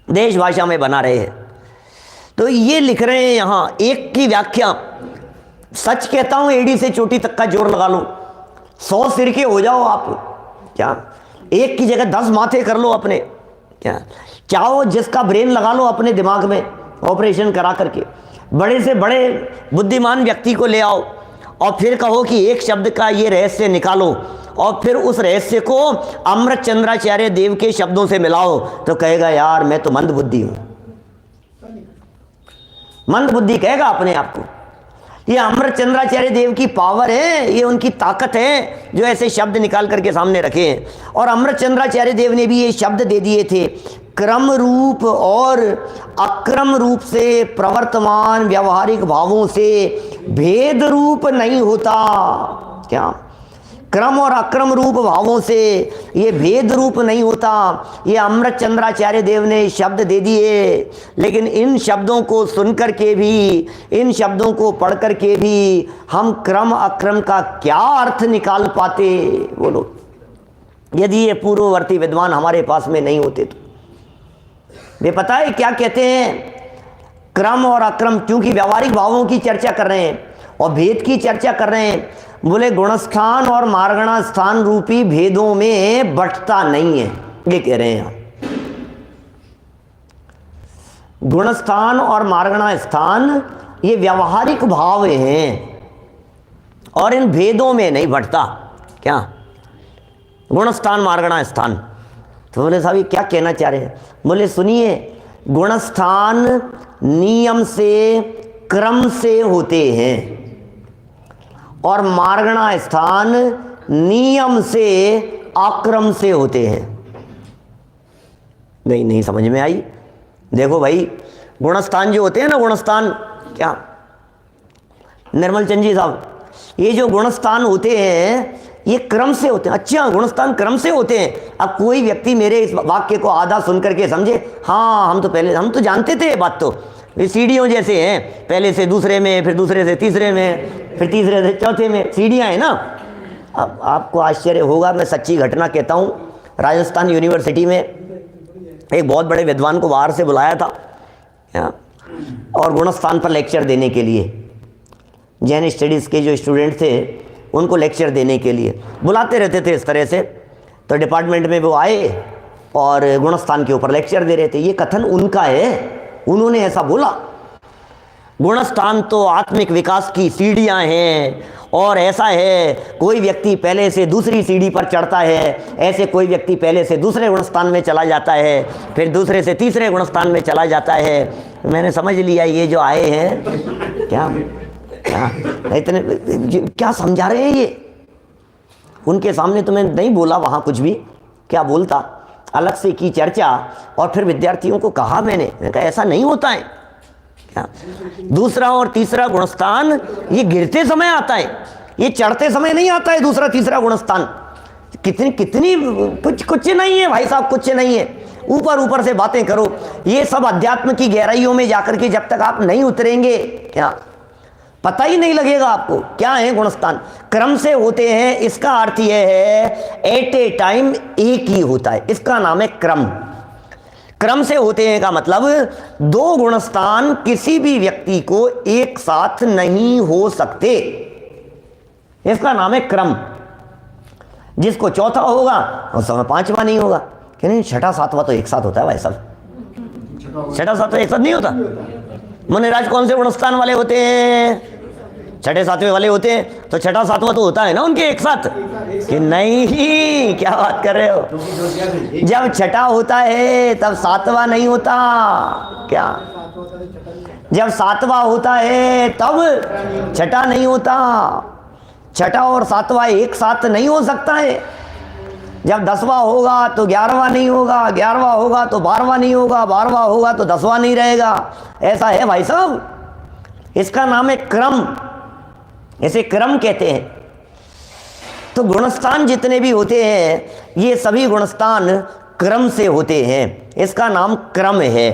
देश भाषा में बना रहे हैं। तो ये लिख रहे हैं यहाँ, एक की व्याख्या, सच कहता हूँ एड़ी से चोटी तक का जोर लगा लो, 100 सिर के हो जाओ आप। क्या? एक की जगह 10 माथे कर लो अपने। क्या? चाहो जिसका ब्रेन लगा लो अपने दिमाग में, ऑपरेशन करा करके बड़े से बड़े बुद्धिमान व्यक्ति को ले आओ और फिर कहो कि एक शब्द का ये रहस्य निकालो, और फिर उस रहस्य को अमृतचंद्राचार्य देव के शब्दों से मिलाओ, तो कहेगा यार मैं तो मंद बुद्धि हूँ। मंद बुद्धि कहेगा अपने आप को। ये अमृतचंद्राचार्य देव की पावर है, ये उनकी ताकत है जो ऐसे शब्द निकाल करके सामने रखे हैं। और अमृतचंद्राचार्य देव ने भी ये शब्द दे दिए थे, क्रम रूप और अक्रम रूप से प्रवर्तमान व्यवहारिक भावों से भेद रूप नहीं होता। क्या? क्रम और अक्रम रूप भावों से ये भेद रूप नहीं होता। ये अमृतचंद्राचार्य देव ने शब्द दे दिए, लेकिन इन शब्दों को सुनकर के भी, इन शब्दों को पढ़ कर के भी हम क्रम अक्रम का क्या अर्थ निकाल पाते? बोलो, यदि ये पूर्ववर्ती विद्वान हमारे पास में नहीं होते तो। वे पता है क्या कहते हैं? क्रम और अक्रम, क्योंकि व्यवहारिक भावों की चर्चा कर रहे हैं और भेद की चर्चा कर रहे हैं, बोले गुणस्थान और मार्गणा स्थान रूपी भेदों में बंटता नहीं है, ये कह रहे हैं। गुणस्थान और मार्गणा स्थान ये व्यवहारिक भाव हैं और इन भेदों में नहीं बंटता। क्या? गुणस्थान मार्गणा स्थान। तो बोले साहब ये क्या कहना चाह रहे हैं? बोले सुनिए, गुणस्थान नियम से क्रम से होते हैं और मार्गणा स्थान नियम से आक्रम से होते हैं। नहीं समझ में आई? देखो भाई, गुणस्थान जो होते हैं ना, गुणस्थान, क्या निर्मल चंद जी साहब, ये जो गुणस्थान होते हैं ये क्रम से होते हैं। अच्छा, गुणस्थान क्रम से होते हैं। अब कोई व्यक्ति मेरे इस वाक्य को आधा सुन करके समझे, हाँ हम तो जानते थे ये बात, तो ये सीढ़ियों जैसे हैं, पहले से दूसरे में, फिर दूसरे से तीसरे में, फिर तीसरे से चौथे में, सीढ़ियाँ हैं ना। अब आपको आश्चर्य होगा, मैं सच्ची घटना कहता हूँ। राजस्थान यूनिवर्सिटी में एक बहुत बड़े विद्वान को बाहर से बुलाया था और गुणस्थान पर लेक्चर देने के लिए। जैन स्टडीज़ के जो स्टूडेंट थे उनको लेक्चर देने के लिए बुलाते रहते थे इस तरह से। तो डिपार्टमेंट में वो आए और गुणस्थान के ऊपर लेक्चर दे रहे थे। ये कथन उनका है, उन्होंने ऐसा बोला, गुणस्थान तो आत्मिक विकास की सीढ़ियाँ हैं और ऐसा है, कोई व्यक्ति पहले से दूसरी सीढ़ी पर चढ़ता है, ऐसे कोई व्यक्ति पहले से दूसरे गुणस्थान में चला जाता है, फिर दूसरे से तीसरे गुणस्थान में चला जाता है। मैंने समझ लिया ये जो आए हैं क्या इतने क्या समझा रहे हैं ये। उनके सामने तो मैं नहीं बोला वहाँ कुछ भी, क्या बोलता, अलग से की चर्चा। और फिर विद्यार्थियों को कहा मैंने कहा ऐसा नहीं होता है क्या। दूसरा और तीसरा गुणस्थान ये गिरते समय आता है, ये चढ़ते समय नहीं आता है। दूसरा तीसरा गुणस्थान कितनी कुछ नहीं है भाई साहब, कुछ नहीं है। ऊपर से बातें करो, ये सब अध्यात्म की गहराइयों में जाकर के जब तक आप नहीं उतरेंगे क्या पता ही नहीं लगेगा आपको क्या है गुणस्थान। क्रम से होते हैं, इसका अर्थ यह है एट ए टाइम एक ही होता है, इसका नाम है क्रम। क्रम से होते हैं का मतलब दो गुणस्थान किसी भी व्यक्ति को एक साथ नहीं हो सकते, इसका नाम है क्रम। जिसको चौथा होगा उस समय पांचवा नहीं होगा। कि नहीं, छठा सातवां तो एक साथ होता है भाई साहब, छठा सातवां एक साथ नहीं होता। मुनिराज कौन से गुणस्थान वाले होते हैं? छठे सातवें वाले होते हैं। तो छठा सातवां तो होता है ना उनके एक साथ, कि नहीं, क्या बात कर रहे हो। जब छठा होता है तब सातवां नहीं होता क्या। जब सातवां होता है तब छठा नहीं होता। छठा और सातवां एक साथ नहीं हो सकता है। जब 10वां होगा तो 11वां नहीं होगा, 11वां होगा तो 12वां नहीं होगा, 12वां होगा तो 10वां नहीं रहेगा। ऐसा है भाई साहब, इसका नाम है क्रम, इसे क्रम कहते हैं। तो गुणस्थान जितने भी होते हैं ये सभी गुणस्थान क्रम से होते हैं, इसका नाम क्रम है।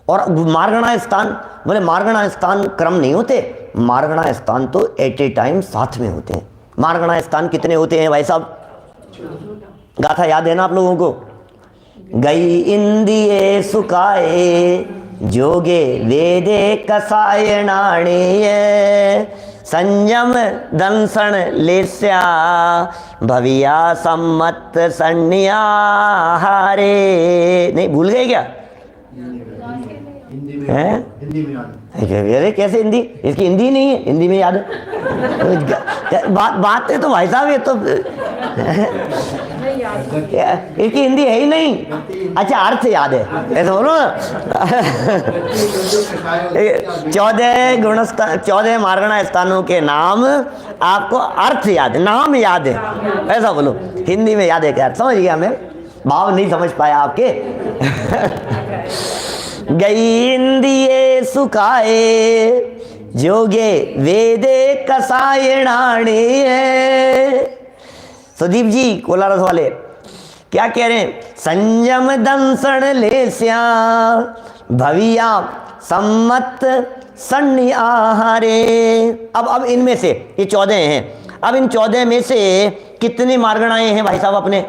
और मार्गणा स्थान, बोले मार्गणा स्थान क्रम नहीं होते, मार्गणा स्थान तो एट ए टाइम साथ में होते हैं। मार्गणा स्थान कितने होते हैं भाई साहब? गाथा याद है ना आप लोगों को? गई इंदिये सुकाए जोगे वेदे कसायणाणे संयम दंसन लेस्या भविया सम्मत सन्निया हारे। नहीं भूल गए क्या? अरे कैसे हिंदी, इसकी हिंदी नहीं है, हिंदी में याद है। बात है तो भाई साहब ये तो इसकी हिंदी है ही नहीं। अच्छा अर्थ याद है, ऐसा बोलो। 14 गुणस्थान, 14 मार्गणा स्थानों के नाम आपको अर्थ याद है, नाम याद है, ऐसा बोलो। हिंदी में याद है क्या? समझ गया मैं, भाव नहीं समझ पाया आपके। गई इंदिये सुखाए जोगे वेदे कसायणाणे। सुदीप जी कोलारस वाले क्या कह रहे हैं? संयम दंसण लेस्या भविया सम्मत सन्नि आहारे। अब इनमें से ये 14 हैं, अब इन 14 में से कितनी मार्गणाएं हैं भाई साहब अपने?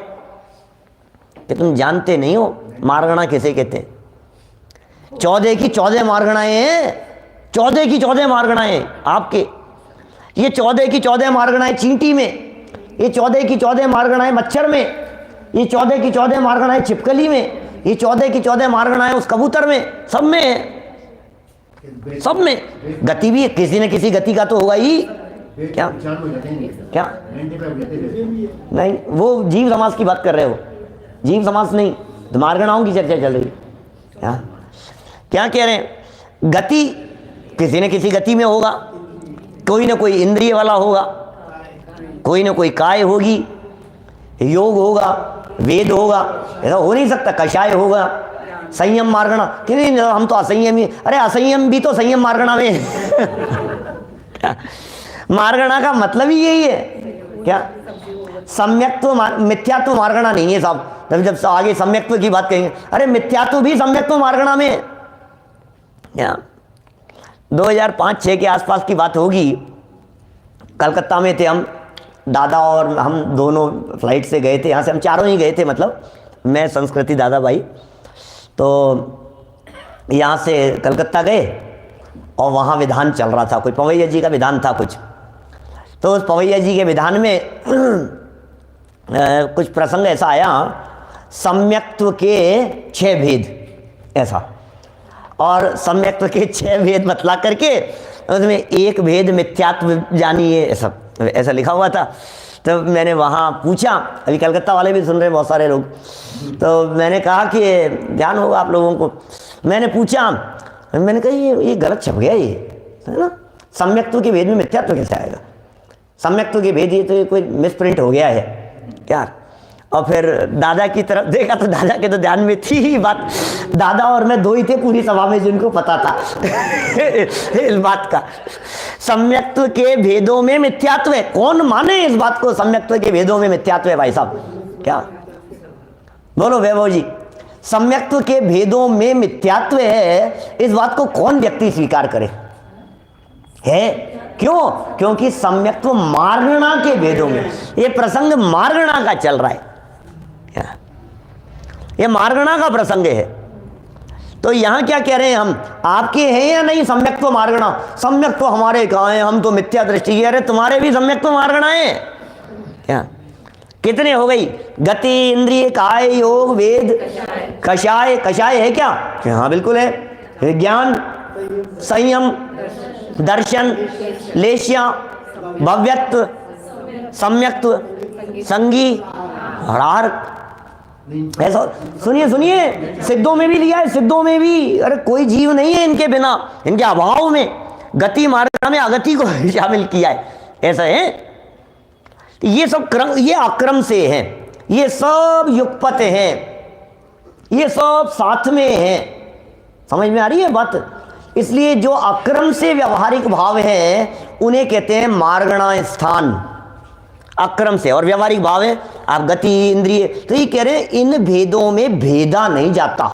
कि तुम जानते नहीं हो मार्गणा किसे कहते हैं? 14 की 14 मार्गणाएं हैं, 14 की 14 मार्गणाएं आपके। ये 14 की 14 मार्गणाएं चींटी में, ये 14 की 14 मार्गणाएं मच्छर में, ये 14 की 14 मार्गणाएं छिपकली में, ये 14 की 14 मार्गणाएं उस कबूतर में, सब में है, सब में। गति भी किसी न किसी गति का तो होगा ही। क्या क्या नहीं, वो जीव समाज की बात कर रहे हो, जीव समाज नहीं, तो मार्गणाओं की चर्चा चल रही है। क्या कह रहे हैं? गति किसी न किसी गति में होगा, कोई ना कोई इंद्रिय वाला होगा, कोई ना कोई काय होगी, योग होगा, वेद होगा, ऐसा हो नहीं सकता। कषाय होगा, संयम मार्गणा, कि नहीं हम तो असंयमी। अरे असंयम भी तो संयम मार्गणा में मार्गणा का मतलब ही यही है क्या? सम्यक्त्व मिथ्यात्व मार्गणा नहीं है साहब। तब जब आगे सम्यक्त्व की बात कहेंगे, अरे मिथ्यात्व भी सम्यक्त्व मार्गणा में क्या? 2005-6 के आसपास की बात होगी। कलकत्ता में थे हम, दादा और हम दोनों फ्लाइट से गए थे। यहाँ से हम चारों ही गए थे, मतलब मैं, संस्कृति, दादा भाई। तो यहाँ से कलकत्ता गए और वहाँ विधान चल रहा था, कोई पवैया जी का विधान था कुछ। तो उस पवैया जी के विधान में कुछ प्रसंग ऐसा आया, सम्यक्त्व के 6 भेद ऐसा, और सम्यक्त्व के 6 भेद बतला करके उसमें एक भेद मिथ्यात्व जानिए, ऐसा लिखा हुआ था। तो मैंने वहाँ पूछा, अभी कलकत्ता वाले भी सुन रहे बहुत सारे लोग, तो मैंने कहा कि ध्यान होगा आप लोगों को। मैंने पूछा, मैंने कहा ये गलत छप गया, ये है ना, सम्यक्त्व के भेद में मिथ्यात्व कैसे आएगा? सम्यक्त्व के भेद, ये तो कोई मिसप्रिंट हो गया है यार। और फिर दादा की तरफ देखा तो दादा के तो ध्यान में थी ही बात। दादा और मैं दो ही थे पूरी सभा में जिनको पता था इस बात का। सम्यक्त्व के भेदों में मिथ्यात्व है, कौन माने इस बात को? सम्यक्त्व के भेदों में मिथ्यात्व है भाई साहब, क्या बोलो वैभव जी? सम्यक्त्व के भेदों में मिथ्यात्व है, इस बात को कौन व्यक्ति स्वीकार करे? है क्यों? क्योंकि सम्यक्त्व मार्गणा के भेदों में, ये प्रसंग मार्गणा का चल रहा है, ये मार्गणा का प्रसंग है। तो यहां क्या कह रहे हैं हम, आपके हैं या नहीं सम्यक्त्व मार्गणा? सम्यक्त्व हमारे कहां है, हम तो मिथ्या दृष्टि। अरे तुम्हारे भी सम्यक्त्व मार्गणा है क्या? कितने हो गई? गति, इंद्रिय, काय, योग, वेद, कषाय। कषाय है क्या? हाँ बिल्कुल है। विज्ञान, संयम, दर्शन, लेश्या, भव्यत्व, सम्यक्त्व, संगी, हरार्क, ऐसा। सुनिए सुनिए, सिद्धों में भी लिया है, सिद्धों में भी। अरे कोई जीव नहीं है इनके बिना, इनके अभाव में गति मार्ग में अगति को शामिल किया है, ऐसा है। ये सब क्रम, ये अक्रम से है, ये सब युगपत हैं, ये सब साथ में है। समझ में आ रही है बात? इसलिए जो अक्रम से व्यवहारिक भाव है उन्हें कहते हैं मार्गणा स्थान, अक्रम से। और व्यवहारिक भाव है आप गति, इंद्रिय। तो ये कह रहे हैं इन भेदों में भेदा नहीं जाता।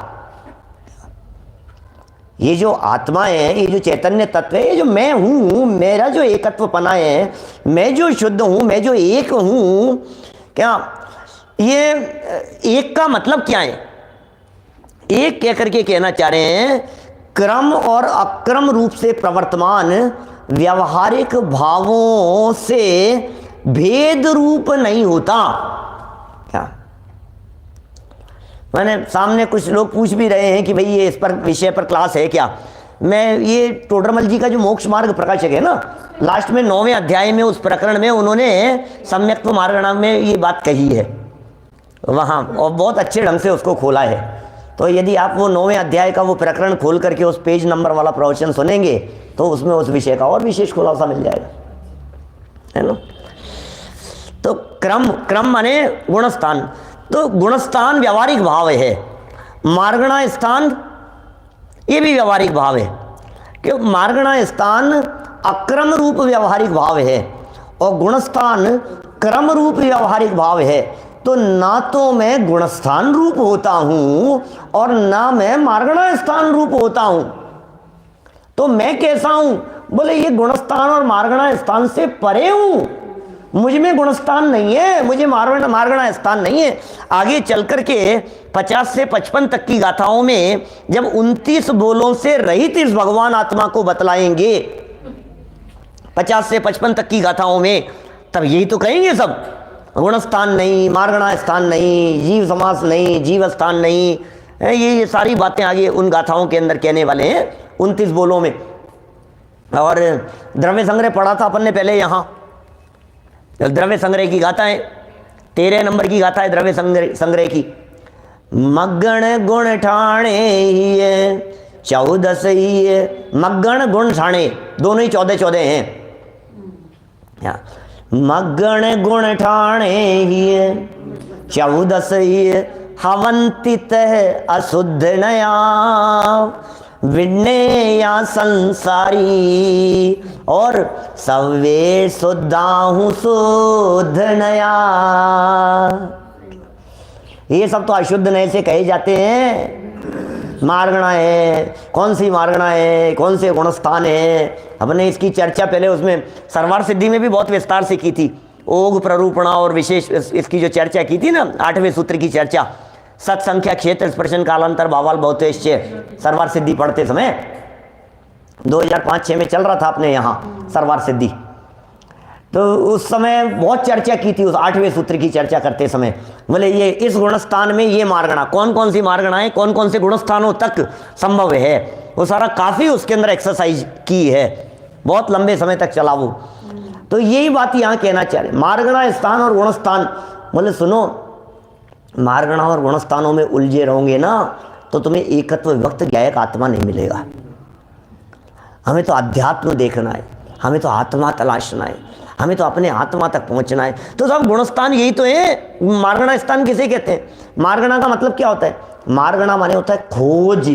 ये जो आत्मा है, ये जो चैतन्य तत्व है, ये जो मैं हूं, मेरा जो एकत्वपना है, मैं जो शुद्ध हूं, मैं जो एक हूं, क्या ये एक का मतलब क्या है? एक कह करके कहना चाह रहे हैं क्रम और अक्रम रूप से प्रवर्तमान व्यवहारिक भावों से भेद रूप नहीं होता। क्या मैंने सामने कुछ लोग पूछ भी रहे हैं कि भाई ये इस पर विषय पर क्लास है क्या? मैं, ये टोडरमल जी का जो मोक्ष मार्ग प्रकाशक है ना, लास्ट में 9वें अध्याय में उस प्रकरण में उन्होंने सम्यक्त्व मार्गणा में ये बात कही है वहाँ, और बहुत अच्छे ढंग से उसको खोला है। तो यदि आप वो 9वें अध्याय का वो प्रकरण खोल करके उस पेज नंबर वाला प्रवचन सुनेंगे तो उसमें उस विषय का और विशेष खुलासा मिल जाएगा, है ना। तो क्रम, क्रम माने गुणस्थान। तो गुणस्थान व्यवहारिक भाव है, मार्गणा स्थान ये भी व्यवहारिक भाव है, क्योंकि मार्गणा स्थान अक्रम रूप व्यवहारिक भाव है और गुणस्थान क्रम रूप व्यवहारिक भाव है। तो ना तो मैं गुणस्थान रूप होता हूं और ना मैं मार्गणा स्थान रूप होता हूं। तो मैं कैसा हूं? बोले ये गुणस्थान और मार्गणा स्थान से परे हूं, मुझ में गुणस्थान नहीं है, मुझे मार्गणा स्थान नहीं है। आगे चल करके 50 से 55 तक की गाथाओं में जब 29 बोलों से रहित इस भगवान आत्मा को बतलाएंगे, 50 से 55 तक की गाथाओं में, तब यही तो कहेंगे सब, गुणस्थान नहीं, मार्गणा स्थान नहीं, जीव समास नहीं, जीव स्थान नहीं। ये सारी बातें आगे उन गाथाओं के अंदर कहने वाले हैं 29 बोलों में। और द्रव्य संग्रह पढ़ा था अपन ने पहले, यहाँ द्रव्य संग्रह की गाथा है, 13 नंबर की गाथा है द्रव्य संग्रह की। मग्गण गुण ठाणे ही 14 ही, मग्गण गुण ठाणे दोनों ही 14-14 हैं। मगण गुण ठाणे ही 14 ही हवंतित अशुद्ध नया विण्णे या संसारी और सवे शुद्धाहु शुद्ध नया। ये सब तो अशुद्ध नए से कहे जाते हैं। मार्गणा है, कौन सी मार्गणा है, कौन से गुणस्थान है, हमने इसकी चर्चा पहले उसमें सरवार सिद्धि में भी बहुत विस्तार से की थी। ओग प्ररूपणा और विशेष इसकी जो चर्चा की थी ना, 8वें सूत्र की चर्चा, सत्संख्या क्षेत्र स्पर्शन कालांतर भावाल बहुतेश्चय, सरवार सिद्धि पढ़ते समय 2005-6 में चल रहा था अपने यहाँ सरवार सिद्धि। तो उस समय बहुत चर्चा की थी, उस 8वें सूत्र की चर्चा करते समय। बोले ये इस गुणस्थान में ये मार्गणा, कौन कौन सी मार्गणाएं कौन कौन से गुणस्थानों तक संभव है, वो सारा काफ़ी उसके अंदर एक्सरसाइज की है, बहुत लंबे समय तक चला वो। तो यही बात यहाँ कहना चाह रहे, मार्गणा स्थान और गुणस्थान। बोले सुनो, मार्गणा और गुणस्थानों में उलझे रहोगे ना तो तुम्हें एकत्व विभक्त ज्ञायक आत्मा नहीं मिलेगा। हमें तो अध्यात्म देखना है, हमें तो आत्मा तलाशना है, हमें तो अपने आत्मा तक पहुंचना है। तो सब गुणस्थान यही तो है। मार्गणा स्थान किसे कहते हैं? मार्गणा का मतलब क्या होता है? मार्गणा माने होता है खोज।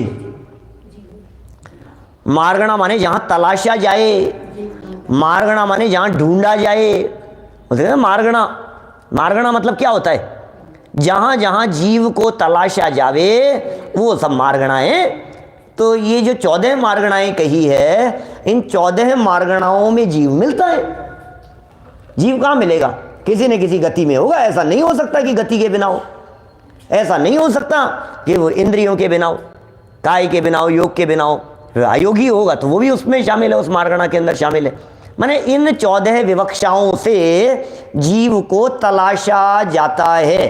मार्गणा माने जहां तलाशा जाए, मार्गणा माने जहां ढूंढा जाए। मार्गणा, मार्गणा मतलब क्या होता है? जहां जहां जीव को तलाशा जावे वो सब मार्गणाएं। तो ये जो 14 मार्गणाएं कही है, इन 14 मार्गणाओं में जीव मिलता है। जीव कहाँ मिलेगा? किसी न किसी गति में होगा। ऐसा नहीं हो सकता कि गति के बिना हो, ऐसा नहीं हो सकता कि वो इंद्रियों के बिना हो, काय के बिना हो, योग के बिना हो। अयोगी होगा तो वो भी उसमें शामिल है, उस मार्गणा के अंदर शामिल है। माने इन 14 विवक्षाओं से जीव को तलाशा जाता है।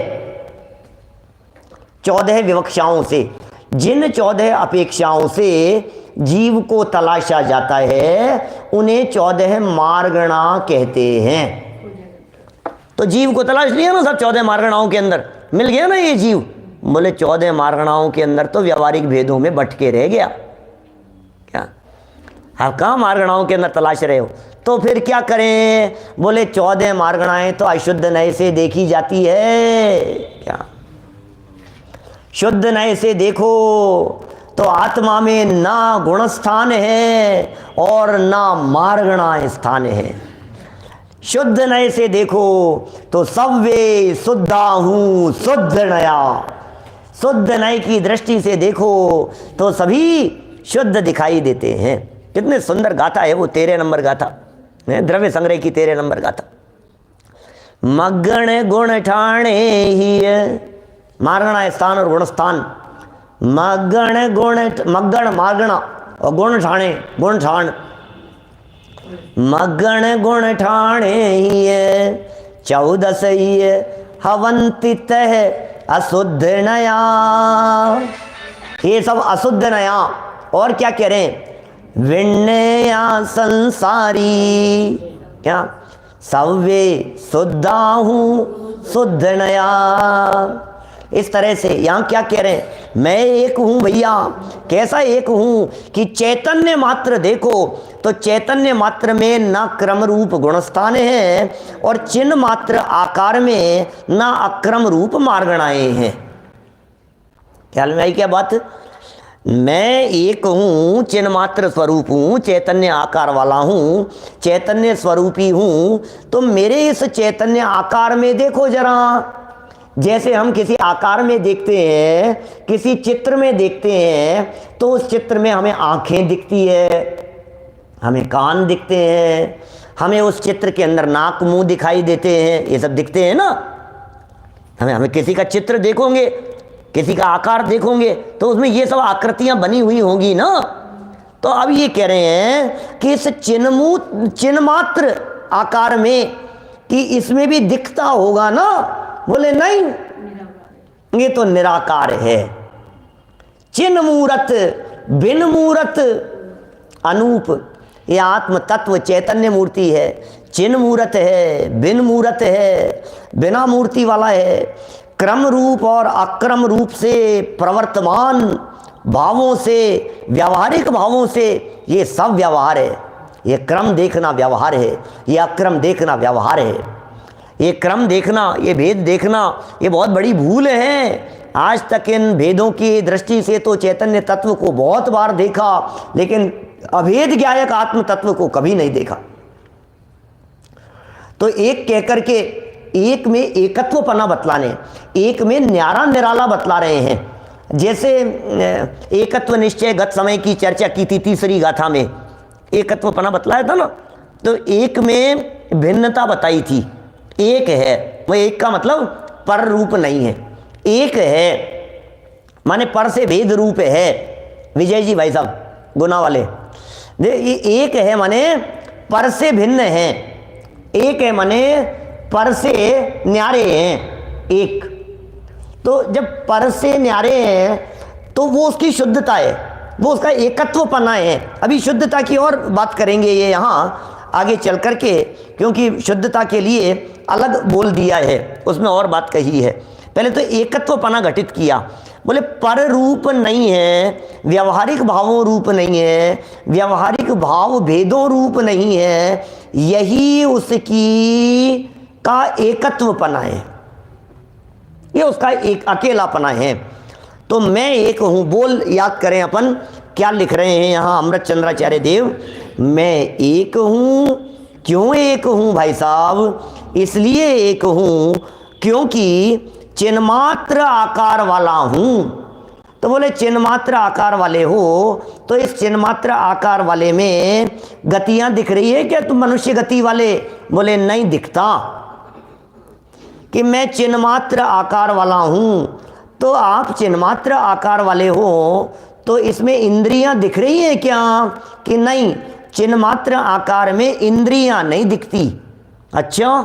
14 विवक्षाओं से, जिन 14 अपेक्षाओं से जीव को तलाशा जाता है उन्हें 14 मार्गणा कहते हैं। तो जीव को तलाश लिया ना सब 14 मार्गणाओं के अंदर, मिल गया ना ये जीव। बोले 14 मार्गणाओं के अंदर तो व्यावहारिक भेदों में भटके रह गया। क्या आप कहाँ मार्गणाओं के अंदर तलाश रहे हो? तो फिर क्या करें? बोले 14 मार्गणाएं तो अशुद्ध नए से देखी जाती है। क्या शुद्ध नए से देखो तो आत्मा में ना गुणस्थान है और ना मार्गणा स्थान है। शुद्ध नए से देखो तो सव्वे शुद्धाहु शुद्ध नया। शुद्ध नए की दृष्टि से देखो तो सभी शुद्ध दिखाई देते हैं। कितने सुंदर गाथा है वो, 13 नंबर गाथा, द्रव्य संग्रह की 13 नंबर गाथा। मगण गुण ठाणे ही, मार्गणा स्थान और गुणस्थान। मगण गुण, मगण मार्गणा और गुण ठाणे, गुण ठाण। मगण गुण ठाणे ही 14 ही हवंतित अशुद्ध नया। ये सब अशुद्ध नया। और क्या कह रहे हैं? विण्या संसारी, क्या सव्वे शुद्धाहु शुद्ध नया। इस तरह से यहाँ क्या कह रहे हैं? मैं एक हूँ भैया। कैसा एक हूँ कि चैतन्य मात्र देखो तो चैतन्य मात्र में ना क्रम रूप गुणस्थान है और चिन्ह मात्र आकार में ना अक्रम रूप मार्गणाएं हैं। ख्याल में आई क्या बात? मैं एक हूँ, चिन्ह मात्र स्वरूप हूँ, चैतन्य आकार वाला हूँ, चैतन्य स्वरूपी हूँ। तो मेरे इस चैतन्य आकार में देखो जरा। जैसे हम किसी आकार में देखते हैं, किसी चित्र में देखते हैं, तो उस चित्र में हमें आंखें दिखती है, हमें कान दिखते हैं, हमें उस चित्र के अंदर नाक मुंह दिखाई देते हैं, ये सब दिखते हैं ना। हमें किसी का चित्र देखोगे, किसी का आकार देखोगे तो उसमें ये सब आकृतियां बनी हुई होंगी ना। तो अब ये कह रहे हैं कि इस चिन्ह मात्र आकार में कि इसमें भी दिखता होगा ना। बोले नहीं, ये तो निराकार है। चिन्ह मूरत बिन मूरत अनूप, ये आत्म तत्व चैतन्य मूर्ति है। चिन्ह मूरत है, बिन मूरत है, बिना मूर्ति वाला है। क्रम रूप और अक्रम रूप से, प्रवर्तमान भावों से, व्यावहारिक भावों से ये सब व्यवहार है, ये क्रम देखना व्यवहार है, ये अक्रम देखना व्यवहार है। ये क्रम देखना, ये भेद देखना, ये बहुत बड़ी भूल है। आज तक इन भेदों की दृष्टि से तो चैतन्य तत्व को बहुत बार देखा, लेकिन अभेद ज्ञायक आत्म तत्व को कभी नहीं देखा। तो एक कहकर के एक में एकत्वपना बतलाने, एक में न्यारा निराला बतला रहे हैं। जैसे एकत्व निश्चय गत समय की चर्चा की थी, तीसरी गाथा में एकत्वपना बतलाया था ना। तो एक में भिन्नता बताई थी। एक है, वह एक का मतलब पर रूप नहीं है, एक है माने पर से भेद रूप है। विजय जी भाई साहब गुना वाले, ये एक है माने पर से भिन्न है, एक है माने पर से न्यारे हैं। एक तो जब पर से न्यारे हैं तो वो उसकी शुद्धता है, वो उसका एकत्वपना है। अभी शुद्धता की और बात करेंगे ये यहाँ आगे चल करके, क्योंकि शुद्धता के लिए अलग बोल दिया है, उसमें और बात कही है। पहले तो एकत्वपना घटित किया, बोले पर रूप नहीं है, व्यवहारिक भावों रूप नहीं है, व्यवहारिक भाव भेदों रूप नहीं है, यही उसकी का एकत्वपना है, ये उसका एक अकेलापना है। तो मैं एक हूं, बोल याद करें अपन क्या लिख रहे हैं यहाँ अमृत चंद्राचार्य देव। मैं एक हूं, क्यों एक हूं भाई साहब? इसलिए एक हूं क्योंकि चिन्मात्र आकार वाला हूं। तो बोले चिन्मात्र आकार वाले हो, तो इस चिन्मात्र आकार वाले में गतियां दिख रही है क्या तुम मनुष्य गति वाले? बोले नहीं दिखता। कि मैं चिन्मात्र आकार वाला हूं, तो आप चिन्मात्र आकार वाले हो तो इसमें इंद्रियां दिख रही हैं क्या? कि नहीं, चिन्मात्र आकार में इंद्रियां नहीं दिखती। अच्छा,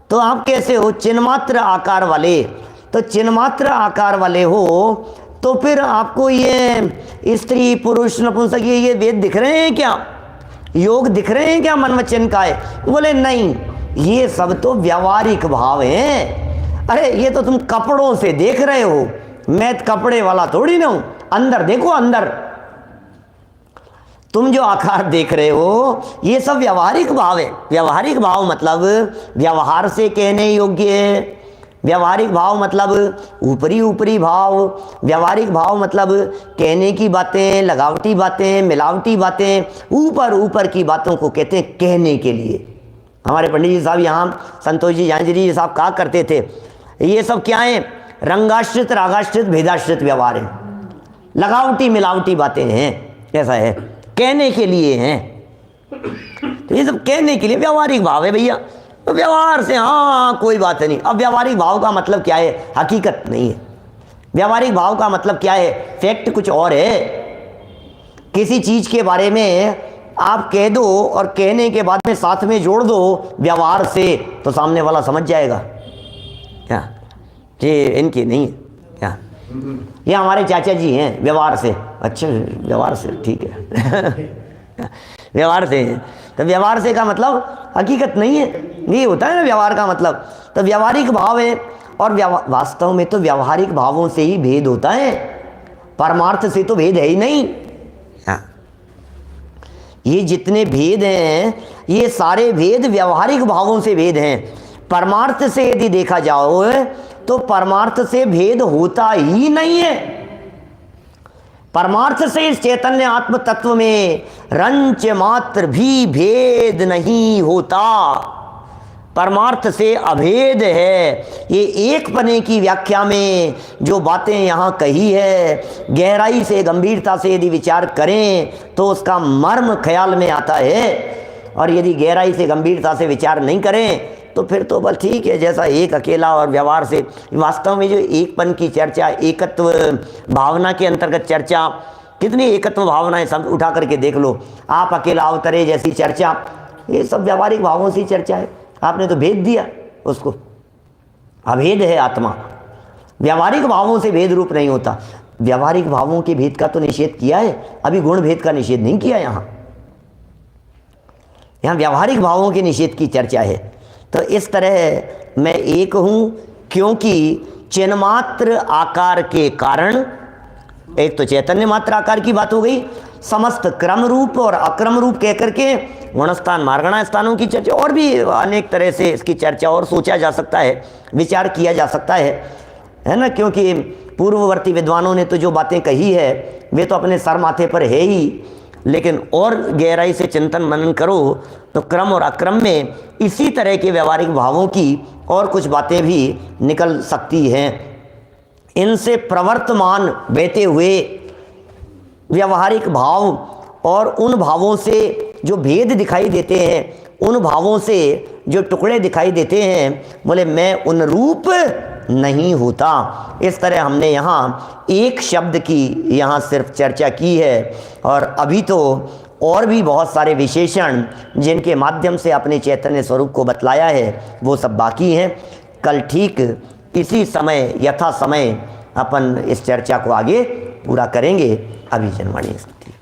तो आप कैसे हो? चिन्मात्र आकार वाले। तो चिन्मात्र आकार वाले हो तो फिर आपको ये स्त्री पुरुष नपुंसक ये वेद दिख रहे हैं क्या? योग दिख रहे हैं क्या मन वचन का है? बोले नहीं, ये सब तो व्यावहारिक भाव हैं। अरे ये तो तुम कपड़ों से देख रहे हो, मैं कपड़े वाला थोड़ी ना हूं। अंदर देखो, अंदर तुम जो आकार देख रहे हो ये सब व्यावहारिक भाव है। व्यावहारिक भाव मतलब व्यवहार से कहने योग्य है। व्यावहारिक भाव मतलब ऊपरी ऊपरी भाव। व्यावहारिक भाव मतलब कहने की बातें, लगावटी बातें, मिलावटी बातें, ऊपर ऊपर की बातों को कहते हैं कहने के लिए। हमारे पंडित जी साहब यहाँ संतोष जी जानजरी जी साहब कहा करते थे, ये सब क्या है? रंगाश्रित रागाश्रित भेदाश्रित व्यवहार है, लगावटी मिलावटी बातें हैं, ऐसा है, कहने के लिए हैं। तो ये सब कहने के लिए व्यावहारिक भाव है भैया। तो व्यवहार से हाँ कोई बात नहीं। अब व्यावहारिक भाव का मतलब क्या है? हकीकत नहीं है। व्यावहारिक भाव का मतलब क्या है? फैक्ट कुछ और है। किसी चीज के बारे में आप कह दो और कहने के बाद में साथ में जोड़ दो व्यवहार से, तो सामने वाला समझ जाएगा क्या ये इनकी नहीं है क्या, ये हमारे चाचा जी हैं व्यवहार से। अच्छा, व्यवहार से ठीक है व्यवहार से। तो व्यवहार से का मतलब हकीकत नहीं है, ये होता है ना व्यवहार का मतलब। तो व्यावहारिक भाव है, और वास्तव में तो व्यावहारिक भावों से ही भेद होता है, परमार्थ से तो भेद है ही नहीं। ये जितने भेद हैं ये सारे भेद व्यावहारिक भावों से भेद हैं। परमार्थ से यदि देखा जाओ तो परमार्थ से भेद होता ही नहीं है। परमार्थ से इस चैतन्य आत्म तत्व में रंच मात्र भी भेद नहीं होता। परमार्थ से अभेद है। ये एक पने की व्याख्या में जो बातें यहाँ कही है, गहराई से गंभीरता से यदि विचार करें तो उसका मर्म ख्याल में आता है। और यदि गहराई से गंभीरता से विचार नहीं करें तो फिर तो बस ठीक है, जैसा एक अकेला और व्यवहार से। वास्तव में जो एकपन की चर्चा, एकत्व भावना के अंतर्गत चर्चा, कितनी एकत्व भावनाएं सब उठा करके देख लो। आप अकेला अवतरे जैसी चर्चा, ये सब व्यावहारिक भावों से चर्चा है। आपने तो भेद दिया उसको, अभेद है आत्मा। व्यावहारिक भावों से भेद रूप नहीं होता। व्यावहारिक भावों के भेद का तो निषेध किया है, अभी गुण भेद का निषेध नहीं किया। यहाँ व्यावहारिक भावों के निषेध की चर्चा है। तो इस तरह मैं एक हूँ क्योंकि चिन्मात्र आकार के कारण एक तो चैतन्य मात्र आकार की बात हो गई, समस्त क्रम रूप और अक्रम रूप कह करके गुणस्थान मार्गणा स्थानों की चर्चा, और भी अनेक तरह से इसकी चर्चा और सोचा जा सकता है, विचार किया जा सकता है ना। क्योंकि पूर्ववर्ती विद्वानों ने तो जो बातें कही है वे तो अपने सर माथे पर है ही, लेकिन और गहराई से चिंतन मनन करो तो क्रम और अक्रम में इसी तरह के व्यवहारिक भावों की और कुछ बातें भी निकल सकती हैं। इनसे प्रवर्तमान बहते हुए व्यवहारिक भाव और उन भावों से जो भेद दिखाई देते हैं, उन भावों से जो टुकड़े दिखाई देते हैं, बोले मैं उन रूप नहीं होता। इस तरह हमने यहाँ एक शब्द की यहाँ सिर्फ चर्चा की है, और अभी तो और भी बहुत सारे विशेषण जिनके माध्यम से अपने चैतन्य स्वरूप को बतलाया है वो सब बाकी हैं। कल ठीक इसी समय यथा समय अपन इस चर्चा को आगे पूरा करेंगे। अभी जनवाणी स्तुति।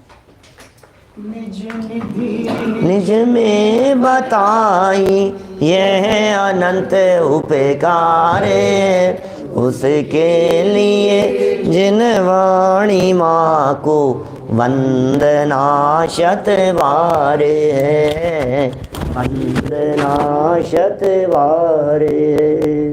निज में बताई यह अनंत उपकार, उसके लिए जिन वाणी माँ को वंदना शत बार है, वंदना शत बार है।